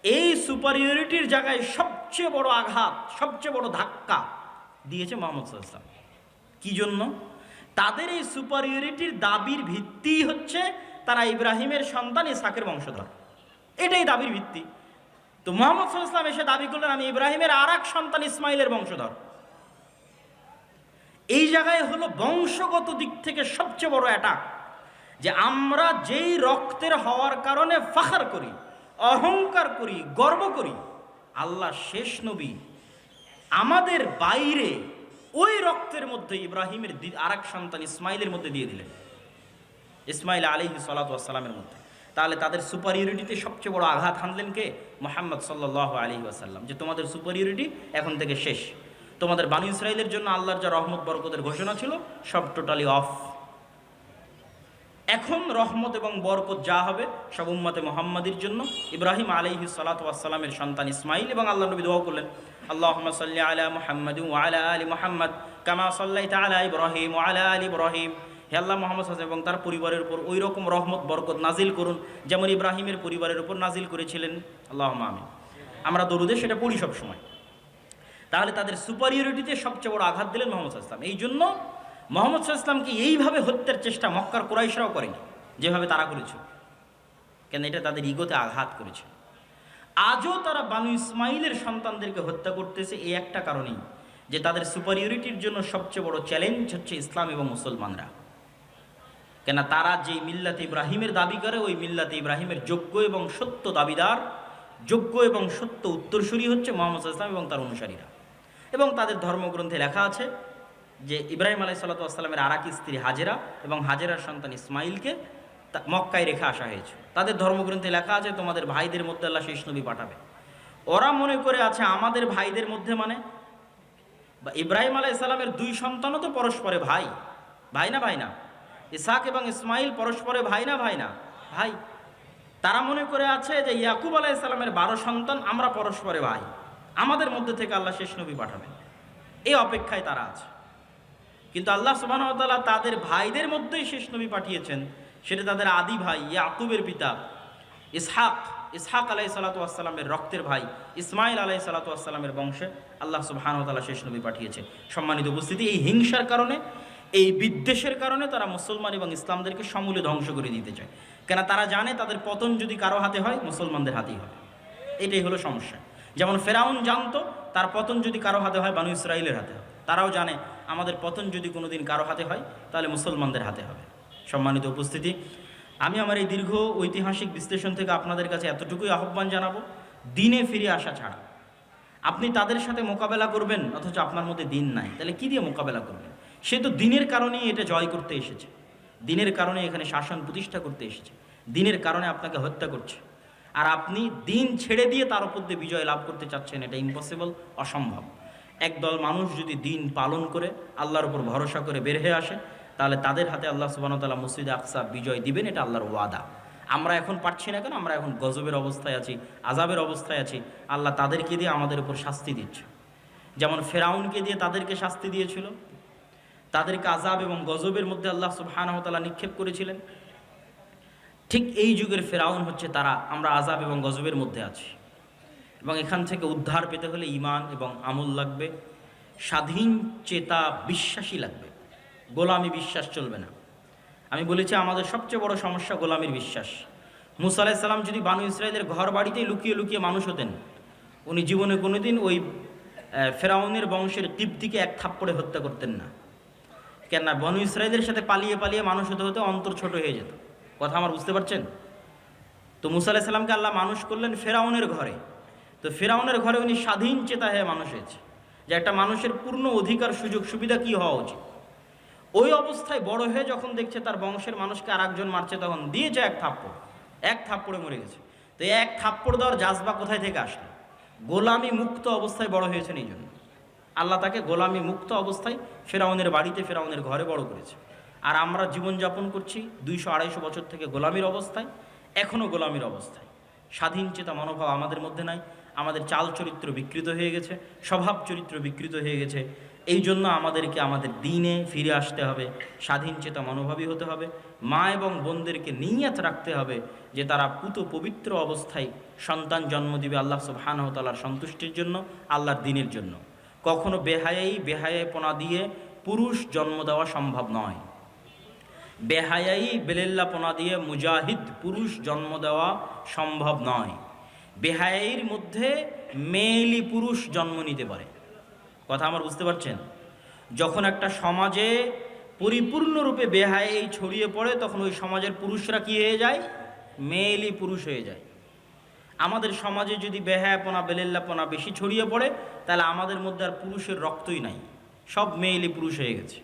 Speaker 1: এই সুপারিয়রিটির জায়গায় সবচেয়ে বড় আঘাত, সবচেয়ে বড় ধাক্কা দিয়েছে মুহাম্মদ সাল্লাল্লাহু আলাইহি ওয়াসাল্লাম। কি জন্য? তাদের এই সুপারিয়রিটির দাবির ভিত্তি হচ্ছে তারা ইব্রাহিমের সন্তান ইসহাকের বংশধর, এটাই দাবির ভিত্তি। তো মুহাম্মদ সাল্লাল্লাহু আলাইহি ওয়াসাল্লাম এসে দাবি করলেন আমি ইব্রাহিমের আর এক সন্তান ইসমাইলের বংশধর। এই জায়গায় হলো বংশগত দিক থেকে সবচেয়ে বড় অ্যাটাক, যে আমরা যেই রক্তের হওয়ার কারণে ফাখর করি, অহংকার করি, গর্ব করি, আল্লাহ শেষ নবী আমাদের বাইরে ওই রক্তের মধ্যে ইব্রাহিমের আর এক সন্তান ইসমাইলের মধ্যে দিয়ে দিলেন, ইসমাইল আলাইহিস সালাতু ওয়াস সালামের মধ্যে। তাহলে তাদের সুপারিয়রিটিতে সবচেয়ে বড় আঘাত হানলেন কে? মুহাম্মদ সাল্লাল্লাহু আলাইহি ওয়াসাল্লাম, যে তোমাদের সুপারিয়রিটি এখন থেকে শেষ, তোমাদের বানু ইসরাইলের জন্য আল্লাহর যা রহমত বরকতের ঘোষণা ছিল সব টোটালি অফ। এখন রহমত এবং বরকত যা হবে সব উম্মতে মুহাম্মাদির জন্য। ইব্রাহিম আলাইহিস সালাতু ওয়াস সালামের সন্তান ইসমাইল, এবং আল্লাহ নবী দোয়া করলেন আল্লাহুম্মা সাল্লি আলা মুহাম্মাদ ওয়া আলা আলি মুহাম্মাদ কামা সাল্লাইতা আলা ইব্রাহিম ওয়া আলা আলি ইব্রাহিম। হে আল্লাহ, মুহাম্মদ সাল্লাল্লাহু আলাইহি ওয়াসাল্লাম এবং তার পরিবারের উপর ওই রকম রহমত বরকত নাজিল করুন যেমন ইব্রাহিমের পরিবারের উপর নাজিল করেছিলেন। আল্লাহুম্মা আমিন। আমরা দরুদে সেটা পড়ি সব সময়। তাহলে তাদের সুপারিয়রিটিতে সবচেয়ে বড় আঘাত দিলেন মুহাম্মদ সাল্লাল্লাহু আলাইহি ওয়াসাল্লাম। এই জন্য মুহাম্মদ সাল্লাল্লাহু আলাইহি ওয়াসাল্লামকে এইভাবে হত্যার চেষ্টা মক্কার কুরাইশরাও করেনি যেভাবে তারা করেছে, কেন এটা তাদের ইগোতে আঘাত করেছে। আজও তারা বানু ইসমাইলের সন্তানদেরকে হত্যা করতেছে এই একটা কারণেই, যে তাদের সুপারিয়রিটির জন্য সবচেয়ে বড় চ্যালেঞ্জ হচ্ছে ইসলাম এবং মুসলমানরা। কেন তারা যে মিল্লাতে ইব্রাহিমের দাবি করে ওই মিল্লাতে ইব্রাহিমের যোগ্য এবং সত্য দাবিদার, যোগ্য এবং সত্য উত্তরসূরি হচ্ছে মুহাম্মদ সাল্লাল্লাহু আলাইহি ওয়াসাল্লাম এবং তার অনুসারীরা। এবং তাদের ধর্মগ্রন্থে লেখা আছে যে ইব্রাহিম আলাইহিস সালাতু ওয়াস সালামের আর এক স্ত্রী হাজেরা এবং হাজেরার সন্তান ইসমাইলকে মক্কায় রেখে আসা হয়েছে। তাদের ধর্মগ্রন্থে লেখা আছে তোমাদের ভাইদের মধ্যে আল্লাহ শেষ নবী পাঠাবে। ওরা মনে করে আছে আমাদের ভাইদের মধ্যে মানে ইব্রাহিম আলাইহিস সালামের দুই সন্তানও তো পরস্পরে ভাই, ভাই না ভাই না? ইসহাক এবং ইসমাইল পরস্পরে ভাই না ভাই না? ভাই। তারা মনে করে আছে যে ইয়াকুব আলাইহিস সালামের 12 সন্তান, আমরা পরস্পরে ভাই, আমাদের মধ্যে থেকে আল্লাহ শেষ নবী পাঠাবেন, এই অপেক্ষায় তারা আছে। কিন্তু আল্লাহ সুবহানাহু ওয়া তাআলা তাদের ভাইদের মধ্যেই শেষ নবী পাঠিয়েছেন, সেটা তাদের আদি ভাই ইয়াকুবের পিতা ইসহাক, ইসহাক আলাইহিস সালাতু ওয়াস সালামের রক্তের ভাই ইসমাইল আলাইহিস সালাতু ওয়াস সালামের বংশে আল্লাহ সুবহানাহু ওয়া তাআলা শেষ নবী পাঠিয়েছে। সম্মানিত উপস্থিতি, এই হিংসার কারণে, এই বিদ্বেষের কারণে তারা মুসলমান এবং ইসলামদেরকে সমূলে ধ্বংস করে দিতে চায়। কেন তারা জানে তাদের পতন যদি কারো হাতে হয় মুসলমানদের হাতেই হবে। এটাই হলো সমস্যা। যেমন ফেরাউন জানতো তার পতন যদি কারো হাতে হয় বানু ইসরাইলের হাতে হবে, তারাও জানে আমাদের পতন যদি কোনোদিন কারো হাতে হয় তাহলে মুসলমানদের হাতে হবে। সম্মানিত উপস্থিতি, আমি আমার এই দীর্ঘ ঐতিহাসিক বিশ্লেষণ থেকে আপনাদের কাছে এতটুকুই আহ্বান জানাবো, দিনে ফিরে আসা ছাড়া। আপনি তাদের সাথে মোকাবেলা করবেন অথচ আপনার মধ্যে দিন নাই, তাহলে কি দিয়ে মোকাবেলা করবেন? সে তো দিনের কারণেই এটা জয় করতে এসেছে, দিনের কারণে এখানে শাসন প্রতিষ্ঠা করতে এসেছে, দিনের কারণে আপনাকে হত্যা করছে। আর আপনি দিন ছেড়ে দিয়ে তার উপর দিয়ে বিজয় লাভ করতে চাচ্ছেন, এটা ইম্পসিবল, অসম্ভব। একদল মানুষ যদি দিন পালন করে আল্লাহর উপর ভরসা করে বের হয়ে আসে তাহলে তাদের হাতে আল্লাহ সুবহানাহু ওয়া তাআলা মসজিদে আকসা বিজয় দিবেন, এটা আল্লাহর ওয়াদা। আমরা এখন পারছি না কেন? আমরা এখন গজবের অবস্থায় আছি, আযাবের অবস্থায় আছি। আল্লাহ তাদেরকে দিয়ে আমাদের উপর শাস্তি দিচ্ছে। যেমন ফেরাউনকে দিয়ে তাদেরকে শাস্তি দিয়েছিল, তাদেরকে আযাব এবং গজবের মধ্যে আল্লাহ সুবহানাহু ওয়া তাআলা নিক্ষেপ করেছিলেন। ঠিক এই যুগের ফেরাউন হচ্ছে তারা। আমরা আযাব এবং গজবের মধ্যে আছি এবং এখান থেকে উদ্ধার পেতে হলে ঈমান এবং আমল লাগবে, স্বাধীন চেতা বিশ্বাসী লাগবে, গোলামি বিশ্বাস চলবে না। আমি বলেছি আমাদের সবচেয়ে বড় সমস্যা গোলামির বিশ্বাস। মুসা আলাইহিস সালাম যদি বানু ইসরাইলের ঘর বাড়িতেই লুকিয়ে লুকিয়ে মানুষ হতেন, উনি জীবনে কোনোদিন ওই ফেরাউনের বংশের কিবতীকে এক থাপ্পড়ে হত্যা করতেন না। কেননা বানু ইসরাইলের সাথে পালিয়ে পালিয়ে মানুষ হতে হতে অন্তর ছোট হয়ে যেত। কথা আমার বুঝতে পারছেন? তো মুসা আলাইহিস সালামকে আল্লাহ মানুষ করলেন ফেরাউনের ঘরে। তো ফেরাউনের ঘরে উনি স্বাধীন চেতা হয়ে মানুষ হয়েছে, যে একটা মানুষের পূর্ণ অধিকার সুযোগ সুবিধা কি হওয়া উচিত। ওই অবস্থায় বড় হয়ে যখন দেখছে তার বংশের মানুষকে আর একজন মারছে, তখন দিয়েছে এক থাপ্পড়ে মরে গেছে। তো এক থাপ্পড় দেওয়ার জাজবা কোথায় থেকে আসলো? গোলামি মুক্ত অবস্থায় বড় হয়েছেন, এই জন্য আল্লাহ তাকে গোলামি মুক্ত অবস্থায় ফেরাউনের বাড়িতে, ফেরাউনের ঘরে বড় করেছে। আর আমরা জীবনযাপন করছি 200-250 বছর থেকে গোলামির অবস্থায়, এখনও গোলামির অবস্থায়। স্বাধীন চেতা মনোভাব আমাদের মধ্যে নাই। আমাদের চাল চরিত্র বিকৃত হয়ে গেছে, স্বভাব চরিত্র বিকৃত হয়ে গেছে। এই জন্য আমাদেরকে আমাদের দিনে ফিরে আসতে হবে, স্বাধীন চেতা মনোভাবী হতে হবে। মা এবং বোনদেরকে নিয়ত রাখতে হবে যে তারা পুত পবিত্র অবস্থায় সন্তান জন্ম দিবে আল্লাহ সুবহানাহু ওয়া তাআলার সন্তুষ্টির জন্য, আল্লাহর দ্বীনের জন্য। কখনো বেহায়াইপনা দিয়ে পুরুষ জন্ম দেওয়া সম্ভব নয়। বেহায়াই বেলেল্লাপনা দিয়ে মুজাহিদ পুরুষ জন্ম দেওয়া সম্ভব নয়। বেহায়াইর মধ্যে মেয়েলি পুরুষ জন্ম নিতে পারে। কথা আমার বুঝতে পারছেন? যখন একটা সমাজে পরিপূর্ণরূপে বেহায়াই ছড়িয়ে পড়ে তখন ওই সমাজের পুরুষরা কি হয়ে যায়? মেয়েলি পুরুষ হয়ে যায়। আমাদের সমাজে যদি বেহায়াপনা বেলেল্লাপনা বেশি ছড়িয়ে পড়ে তাহলে আমাদের মধ্যে আর পুরুষের রক্তই নাই, সব মেয়েলি পুরুষ হয়ে গেছে।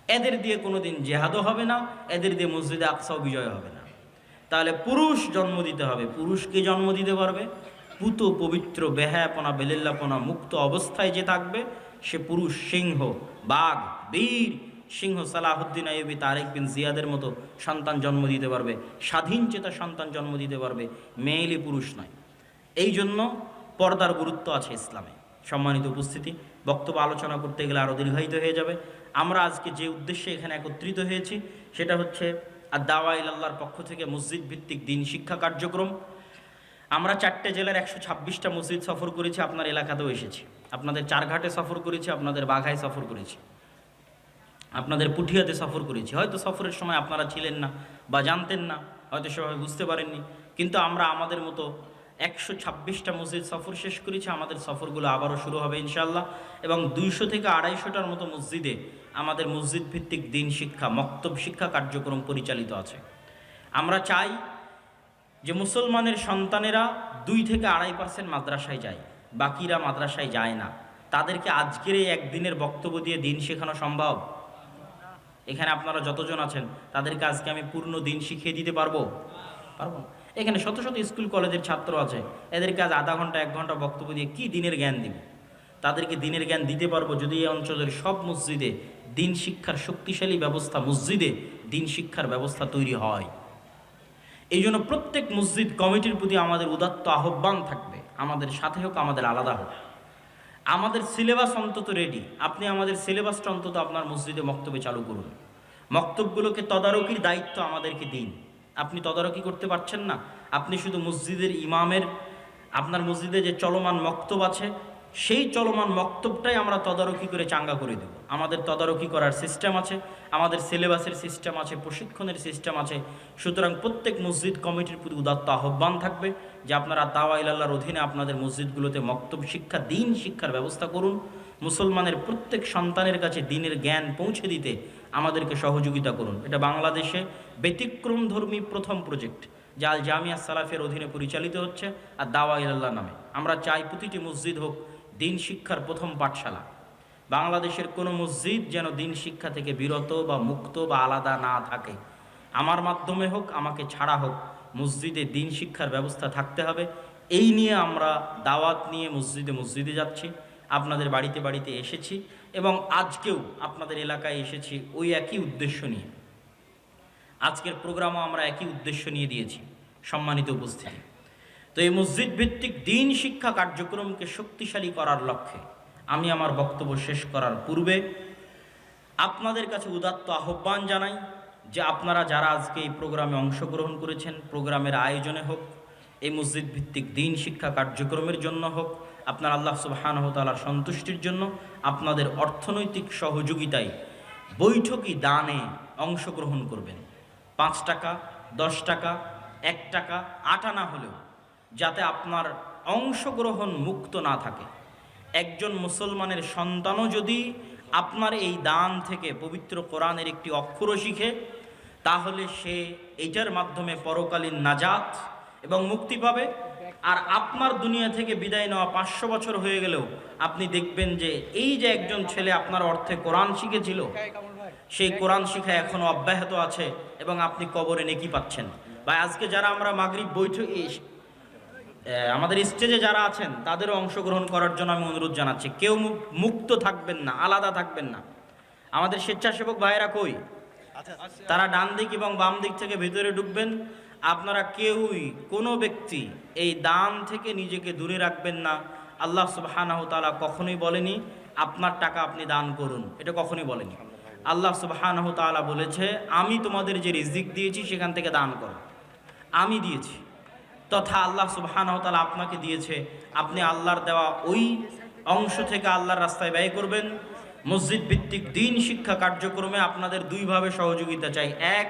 Speaker 1: এদের দিয়ে কোনোদিন জেহাদও হবে না, এদের দিয়ে মসজিদে আকসাও বিজয় হবে না। তাহলে পুরুষ জন্ম দিতে হবে। পুরুষকে জন্ম দিতে পারবে পুত পবিত্র বেহায়াপনা বেলেল্লাপনা মুক্ত অবস্থায় যে থাকবে সে পুরুষ, সিংহ, বাঘ, বীর সিংহ সালাহুদ্দিন আইয়ুবী, তারেক বিন জিয়াদের মতো সন্তান জন্ম দিতে পারবে, স্বাধীন চেতা সন্তান জন্ম দিতে পারবে, মেয়েলি পুরুষ নয়। এই জন্য পর্দার গুরুত্ব আছে ইসলামে। সম্মানিত উপস্থিতি, বক্তব্য আলোচনা করতে গেলে আরও দীর্ঘায়িত হয়ে যাবে। আমরা আজকে যে উদ্দেশ্যে এখানে একত্রিত হয়েছি সেটা হচ্ছে দাওয়া ইলাল্লাহর পক্ষ থেকে মসজিদ ভিত্তিক দিন শিক্ষা কার্যক্রম। আমরা 4টে জেলার 126টা মসজিদ সফর করেছি, আপনার এলাকাতেও এসেছি। আপনাদের চারঘাটে সফর করেছি, আপনাদের বাঘায় সফর করেছি, আপনাদের পুঠিয়াতে সফর করেছি। হয়তো সফরের সময় আপনারা ছিলেন না বা জানতেন না, হয়তো সেভাবে বুঝতে পারেননি, কিন্তু আমরা আমাদের মতো 126টা মসজিদ সফর শেষ করেছি। আমাদের সফরগুলো আবারও শুরু হবে ইনশাআল্লাহ। এবং 200 থেকে 250টার মতো মসজিদে আমাদের মসজিদ ভিত্তিক দিন শিক্ষা, মক্তব শিক্ষা কার্যক্রম পরিচালিত আছে। আমরা চাই যে মুসলমানের সন্তানেরা 2 থেকে 2.5% মাদ্রাসায় যায়, বাকিরা মাদ্রাসায় যায় না। তাদেরকে আজকের এই একদিনের বক্তব্য দিয়ে দিন শেখানো সম্ভব? এখানে আপনারা যতজন আছেন তাদেরকে আজকে আমি পূর্ণ দিন শিখিয়ে দিতে পারবো? পারবো না। এখানে শত শত স্কুল কলেজের ছাত্র আছে, এদেরকে আজ আধা ঘন্টা 1 ঘন্টা বক্তব্য দিয়ে কি দিনের জ্ঞান দিব? তাদেরকে দিনের জ্ঞান দিতে পারবো যদি এই অঞ্চলের সব মসজিদে দিন শিক্ষার শক্তিশালী ব্যবস্থা, মসজিদে দিন শিক্ষার ব্যবস্থা তৈরি হয়। এই জন্য প্রত্যেক মসজিদ কমিটির প্রতি আমাদের উদাত্ত আহ্বান থাকবে, আমাদের সাথে হোক, আমাদের আলাদা হোক, আমাদের সিলেবাস অন্তত রেডি। আপনি আমাদের সিলেবাসটা অন্তত আপনার মসজিদে মক্তবে চালু করুন। মক্তবগুলোকে তদারকির দায়িত্ব আমাদেরকে দিন। আপনি তদারকি করতে পারছেন না, আপনি শুধু মসজিদের ইমামের, আপনার মসজিদে যে চলমান মক্তব আছে সেই চলমান মক্তবটাই আমরা তদারকি করে চাঙ্গা করে দেব। আমাদের তদারকি করার সিস্টেম আছে, আমাদের সিলেবাসের সিস্টেম আছে, প্রশিক্ষণের সিস্টেম আছে। সুতরাং প্রত্যেক মসজিদ কমিটির প্রতি উদাত্ত আহ্বান থাকবে যে আপনারা দাওয়া ইলাল্লাহর অধীনে আপনাদের মসজিদগুলোতে মক্তব শিক্ষা, দিন শিক্ষার ব্যবস্থা করুন। মুসলমানের প্রত্যেক সন্তানের কাছে দিনের জ্ঞান পৌঁছে দিতে আমাদেরকে সহযোগিতা করুন। এটা বাংলাদেশে ব্যতিক্রমধর্মী প্রথম প্রজেক্ট যা আল জামিয়া সালাফের অধীনে পরিচালিত হচ্ছে আর দাওয়া ইলাল্লাহ নামে। আমরা চাই প্রতিটি মসজিদ হোক দিন শিক্ষার প্রথম পাঠশালা। বাংলাদেশের কোনো মসজিদ যেন দিন শিক্ষা থেকে বিরত বা মুক্ত বা আলাদা না থাকে। আমার মাধ্যমে হোক, আমাকে ছাড়া হোক, মসজিদে দিন শিক্ষার ব্যবস্থা থাকতে হবে। এই নিয়ে আমরা দাওয়াত নিয়ে মসজিদে মসজিদে যাচ্ছি, আপনাদের বাড়িতে বাড়িতে এসেছি এবং আজকেও আপনাদের এলাকায় এসেছি ওই একই উদ্দেশ্য নিয়ে। আজকের প্রোগ্রামও আমরা একই উদ্দেশ্য নিয়ে দিয়েছি। সম্মানিত উপস্থিতি, তো এই মসজিদ ভিত্তিক দিন শিক্ষা কার্যক্রমকে শক্তিশালী করার লক্ষ্যে আমি আমার বক্তব্য শেষ করার পূর্বে আপনাদের কাছে উদাত্ত আহ্বান জানাই যে আপনারা যারা আজকে এই প্রোগ্রামে অংশগ্রহণ করেছেন, প্রোগ্রামের আয়োজনে হোক, এই মসজিদ ভিত্তিক দিন শিক্ষা কার্যক্রমের জন্য হোক, আপনার আল্লাহ সুবহানাহু ওয়া তাআলার সন্তুষ্টির জন্য আপনাদের অর্থনৈতিক সহযোগিতায় বৈঠকি দানে অংশগ্রহণ করবেন। 5 টাকা, 10 টাকা, 1 টাকা, 8 আনা হলেও যাতে আপনার অংশগ্রহণ মুক্ত না থাকে। একজন মুসলমানের সন্তানও যদি আপনার এই দান থেকে পবিত্র কোরআনের একটি অক্ষরও শিখে, তাহলে সে এইটার মাধ্যমে পরকালীন নাজাত এবং মুক্তি পাবে। আর আপনার দুনিয়া থেকে বিদায় নেওয়া 500 বছর হয়ে গেলেও আপনি দেখবেন যে এই যে একজন ছেলে আপনার অর্থে কোরআন শিখেছিল, সেই কোরআন শিখা এখনো অব্যাহত আছে এবং আপনি কবরে নেকি পাচ্ছেন। বা আজকে যারা আমরা মাগরিব বৈঠক আমাদের স্টেজে যারা আছেন তাদেরও অংশগ্রহণ করার জন্য আমি অনুরোধ জানাচ্ছি। কেউ মুক্ত থাকবেন না, আলাদা থাকবেন না। আমাদের স্বেচ্ছাসেবক ভাইয়েরা কই? তারা ডান দিক এবং বাম দিক থেকে ভিতরে ঢুকবেন। আপনারা কেউই, কোনো ব্যক্তি এই দান থেকে নিজেকে দূরে রাখবেন না। আল্লাহ সুবহানাহু ওয়া তাআলা কখনোই বলেনি আপনার টাকা আপনি দান করুন, এটা কখনোই বলেনি। আল্লাহ সুবহানাহু ওয়া তাআলা বলেছে আমি তোমাদের যে রিজিক দিয়েছি সেখান থেকে দান করো, আমি দিয়েছি। তথা আল্লাহ সুবহানাহু ওয়া তাআলা আপনাকে দিয়েছে, আপনি আল্লাহর দেওয়া ওই অংশ থেকে আল্লাহর রাস্তায় ব্যয় করবেন। মসজিদ ভিত্তিক দিন শিক্ষা কার্যক্রমে আপনাদের দুইভাবে সহযোগিতা চাই। এক,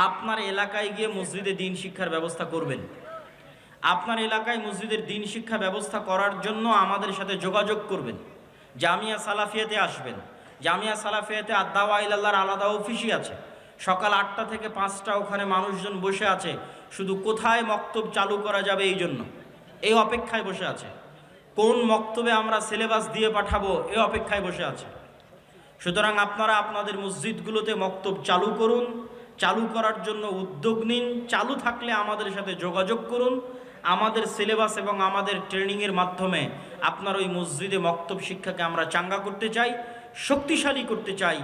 Speaker 1: আপনার এলাকায় গিয়ে মসজিদে দিন শিক্ষার ব্যবস্থা করবেন। আপনার এলাকায় মসজিদের দিন শিক্ষা ব্যবস্থা করার জন্য আমাদের সাথে যোগাযোগ করবেন। জামিয়া সালাফিয়াতে আসবেন। জামিয়া সালাফিয়াতে আদ-দাওয়া ইলাল্লাহর আলাদা অফিসই আছে। সকাল 8টা থেকে 5টা ওখানে মানুষজন বসে আছে, শুধু কোথায় মক্তব চালু করা যাবে এই জন্য, এই অপেক্ষায় বসে আছে। কোন মক্তবে আমরা সিলেবাস দিয়ে পাঠাবো এই অপেক্ষায় বসে আছে। সুতরাং আপনারা আপনাদের মসজিদগুলোতে মক্তব চালু করুন, চালু করার জন্য উদ্যোগ নিন। চালু থাকলে আমাদের সাথে যোগাযোগ করুন। আমাদের সিলেবাস এবং আমাদের ট্রেনিংয়ের মাধ্যমে আপনার ওই মসজিদে মক্তব শিক্ষাকে আমরা চাঙ্গা করতে চাই, শক্তিশালী করতে চাই।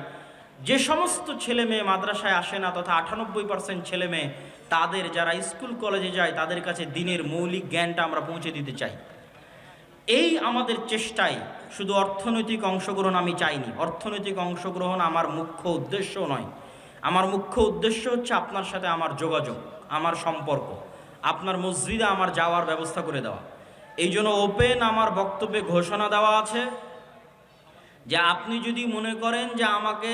Speaker 1: যে সমস্ত ছেলে মেয়ে মাদ্রাসায় আসে না, তথা 98% ছেলে মেয়ে তাদের যারা স্কুল কলেজে যায় তাদের কাছে দিনের মৌলিক জ্ঞানটা আমরা পৌঁছে দিতে চাই। এই আমাদের চেষ্টায় শুধু অর্থনৈতিক অংশগ্রহণ আমি চাইনি। অর্থনৈতিক অংশগ্রহণ আমার মুখ্য উদ্দেশ্য নয়। আমার মুখ্য উদ্দেশ্য হচ্ছে আপনার সাথে আমার যোগাযোগ, আমার সম্পর্ক, আপনার মসজিদে আমার যাওয়ার ব্যবস্থা করে দেওয়া। এই জন্য ওপেন আমার বক্তব্যে ঘোষণা দেওয়া আছে যে আপনি যদি মনে করেন যে আমাকে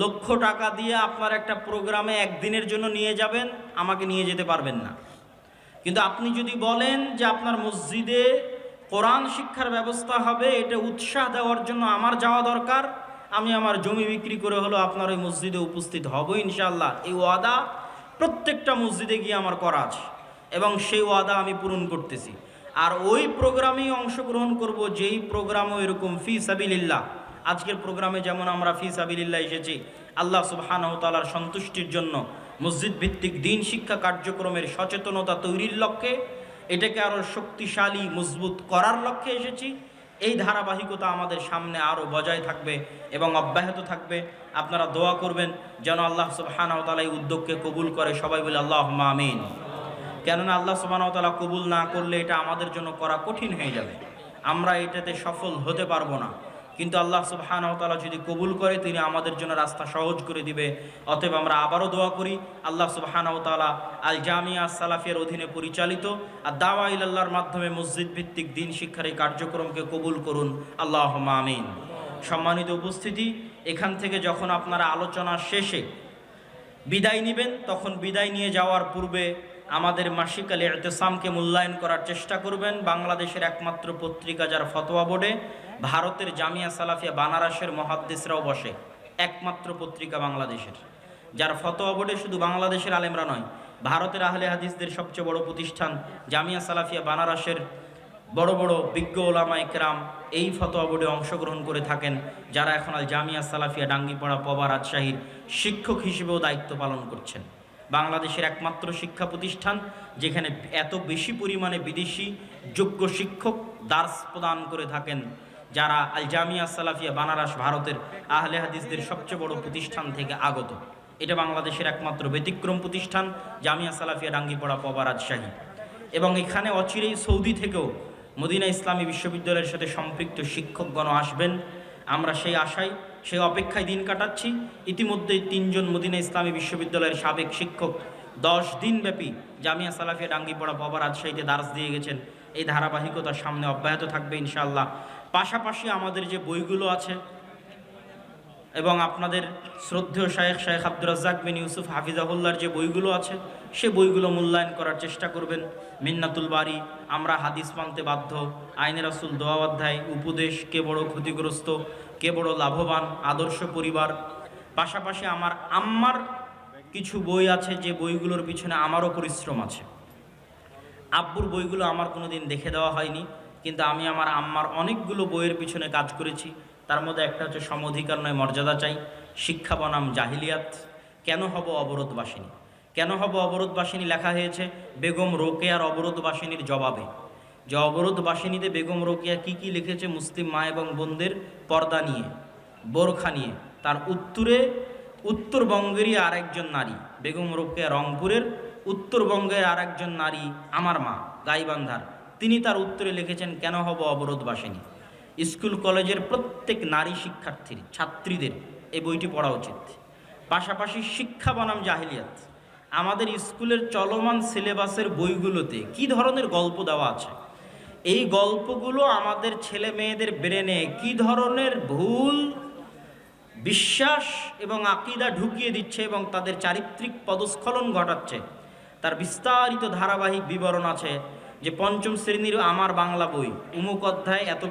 Speaker 1: লক্ষ টাকা দিয়ে আপনার একটা প্রোগ্রামে একদিনের জন্য নিয়ে যাবেন, আমাকে নিয়ে যেতে পারবেন না। কিন্তু আপনি যদি বলেন যে আপনার মসজিদে কোরআন শিক্ষার ব্যবস্থা হবে, এটা উৎসাহ দেওয়ার জন্য আমার যাওয়া দরকার, আমি আমার জমি বিক্রি করে হলো আপনার ওই মসজিদে উপস্থিত হব ইনশাআল্লাহ। এই ওয়াদা প্রত্যেকটা মসজিদে গিয়ে আমার করা আছে এবং সেই ওয়াদা আমি পূরণ করতেছি। আর ওই প্রোগ্রামেই অংশগ্রহণ করব যেই প্রোগ্রামও এরকম ফি সাবিলিল্লাহ। আজকের প্রোগ্রামে যেমন আমরা ফি সাবিলিল্লাহ এসেছি আল্লাহ সুবহানাহু ওয়া তাআলার সন্তুষ্টির জন্য, মসজিদ ভিত্তিক দিন শিক্ষা কার্যক্রমের সচেতনতা তৈরির লক্ষ্যে, এটাকে আরও শক্তিশালী মজবুত করার লক্ষ্যে এসেছি। এই ধারাবাহিকতা আমাদের সামনে আরও বজায় থাকবে এবং অব্যাহত থাকবে। আপনারা দোয়া করবেন যেন আল্লাহ সুবহানাহু ওয়া তাআলা এই উদ্যোগকে কবুল করে। সবাই বলে আল্লাহুম্মা আমিন। কেননা আল্লাহ সুবহানাহু ওয়া তাআলা কবুল না করলে এটা আমাদের জন্য করা কঠিন হয়ে যাবে, আমরা এটাতে সফল হতে পারবো না। কিন্তু আল্লাহ সুবহানাহু ওয়া তাআলা যদি কবুল করে তিনি আমাদের জন্য রাস্তা সহজ করে দিবে। অতএব আমরা আবারও দোয়া করি আল্লাহ সুবহানাহু ওয়া তাআলা আল জামিয়া সালাফিয়ার অধীনে পরিচালিত আর দাওয়া ইলাল্লাহর মাধ্যমে মসজিদ ভিত্তিক দিন শিক্ষার এই কার্যক্রমকে কবুল করুন, আল্লাহুম্মা আমিন। সম্মানিত উপস্থিতি, এখান থেকে যখন আপনারা আলোচনা শেষে বিদায় নেবেন তখন বিদায় নিয়ে যাওয়ার পূর্বে আমাদের মাসিক আল ইতিসামকে মূল্যায়ন করার চেষ্টা করবেন। বাংলাদেশের একমাত্র পত্রিকা যার ফতোয়া বোর্ডে ভারতের জামিয়া সালাফিয়া বানারসের মুহাদ্দিসরাও বসে, একমাত্র পত্রিকা বাংলাদেশের যার ফতোয়া বোর্ডে শুধু বাংলাদেশের আলেমরা নয়, ভারতের আহলে হাদিসদের সবচেয়ে বড় প্রতিষ্ঠান জামিয়া সালাফিয়া বানারসের বড় বড় বিজ্ঞ ওলামায়ে কেরাম এই ফতোয়া বোর্ডে অংশগ্রহণ করে থাকেন, যারা এখন আল জামিয়া সালাফিয়া ডাঙ্গিপাড়া পবা রাজশাহীর শিক্ষক হিসেবেও দায়িত্ব পালন করছেন। বাংলাদেশের একমাত্র শিক্ষা প্রতিষ্ঠান যেখানে এত বেশি পরিমাণে বিদেশি যোগ্য শিক্ষক দার্স প্রদান করে থাকেন, যারা আল জামিয়া সালাফিয়া বানারস ভারতের আহলে হাদিসদের সবচেয়ে বড় প্রতিষ্ঠান থেকে আগত। এটা বাংলাদেশের একমাত্র ব্যতিক্রম প্রতিষ্ঠান জামিয়া সালাফিয়া ডাঙ্গিপাড়া পবা রাজশাহী। এবং এখানে অচিরেই সৌদি থেকেও মদিনা ইসলামী বিশ্ববিদ্যালয়ের সাথে সম্পৃক্ত শিক্ষকগণ আসবেন। আমরা সেই আশায় সেই অপেক্ষায় দিন কাটাচ্ছি। ইতিমধ্যেই 3 জন মদিনা ইসলামী বিশ্ববিদ্যালয়ের সাবেক শিক্ষক 10 দিনব্যাপী জামিয়া সালাফিয়া ডাঙ্গিপাড়া পবা রাজশাহীতে দার্স দিয়ে গেছেন। এই ধারাবাহিকতা সামনে অব্যাহত থাকবে ইনশাআল্লাহ। পাশাপাশি আমাদের যে বইগুলো আছে এবং আপনাদের শ্রদ্ধেয় শেখ আব্দুর রাজ্জাক বিন ইউসুফ হাফিজাহুল্লাহর যে বইগুলো আছে সে বইগুলো মূল্যায়ন করার চেষ্টা করবেন। মিন্নাতুল বারি, আমরা হাদিস মানতে বাধ্য, আইনে রাসূল দোয়া অধ্যায়, উপদেশ, কে বড় ক্ষতিগ্রস্ত, কে বড় লাভবান, আদর্শ পরিবার। পাশাপাশি আমার আম্মার কিছু বই আছে যে বইগুলোর পিছনে আমারও পরিশ্রম আছে। আব্বুর বইগুলো আমার কোনোদিন দেখে দেওয়া হয়নি, কিন্তু আমি আমার আম্মার অনেকগুলো বইয়ের পিছনে কাজ করেছি। তার মধ্যে একটা হচ্ছে সমঅধিকার নয় মর্যাদা চাই, শিক্ষা বনাম জাহিলিয়াত, কেন হব অবরোধবাসিনী, কেন হব অবরোধবাসিনী লেখা হয়েছে বেগম রোকেয়ার অবরোধবাসিনীর জবাবে। যে অবরোধবাসিনীতে বেগম রোকেয়া কি কি লিখেছে মুসলিম মা এবং বোনদের পর্দা নিয়ে, বোরখা নিয়ে, তার উত্তরে উত্তরবঙ্গেরই আরেকজন নারী বেগম রোকেয়া রংপুরের, উত্তরবঙ্গের আরেকজন নারী আমার মা গাইবান্ধার, তিনি তার উত্তরে লিখেছেন কেন হব অবরোধবাসিনী। স্কুল কলেজের প্রত্যেক নারী শিক্ষার্থীর ছাত্রীদের এই বইটি পড়া উচিত। পাশাপাশি শিক্ষা বনাম জাহিলিয়াত, আমাদের স্কুলের চলমান সিলেবাসের বইগুলোতে কি ধরনের গল্প দেওয়া আছে, এই গল্পগুলো আমাদের ছেলে মেয়েদের ব্রেনে কি ধরনের ভুল বিশ্বাস এবং আকীদা ঢুকিয়ে দিচ্ছে এবং তাদের চারিত্রিক পদস্খলন ঘটাচ্ছে, তার বিস্তারিত ধারাবাহিক বিবরণ আছে। যে 5ম শ্রেণীর আমার বাংলা বই উমুক অধ্যায় এত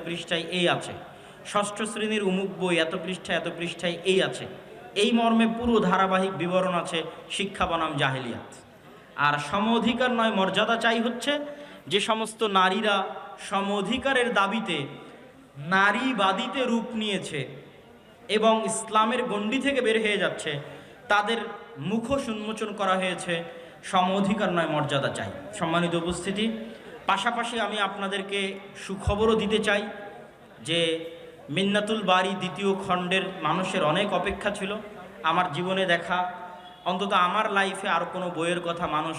Speaker 1: পৃষ্ঠায় এই আছে, 6ষ্ঠ শ্রেণীর উমুক বই এত পৃষ্ঠায় এই আছে, এই মর্মে পুরো ধারাবাহিক বিবরণ আছে শিক্ষা বনাম জাহিলিয়াত। আর সমঅধিকার নয় মর্যাদা চাই হচ্ছে যে সমস্ত নারীরা সমঅধিকারের দাবিতে নারীবাদীতে রূপ নিয়েছে এবং ইসলামের গণ্ডি থেকে বের হয়ে যাচ্ছে, তাদের মুখোশ উন্মোচন করা হয়েছে সমঅধিকার নয় মর্যাদা চাই। সম্মানিত উপস্থিতি, পাশাপাশি আমি আপনাদেরকে সুখবরও দিতে চাই যে মিন্নাতুল বারি 2য় খণ্ডের মানুষের অনেক অপেক্ষা ছিল। আমার জীবনে দেখা, অন্তত আমার লাইফে আর কোনো বইয়ের কথা মানুষ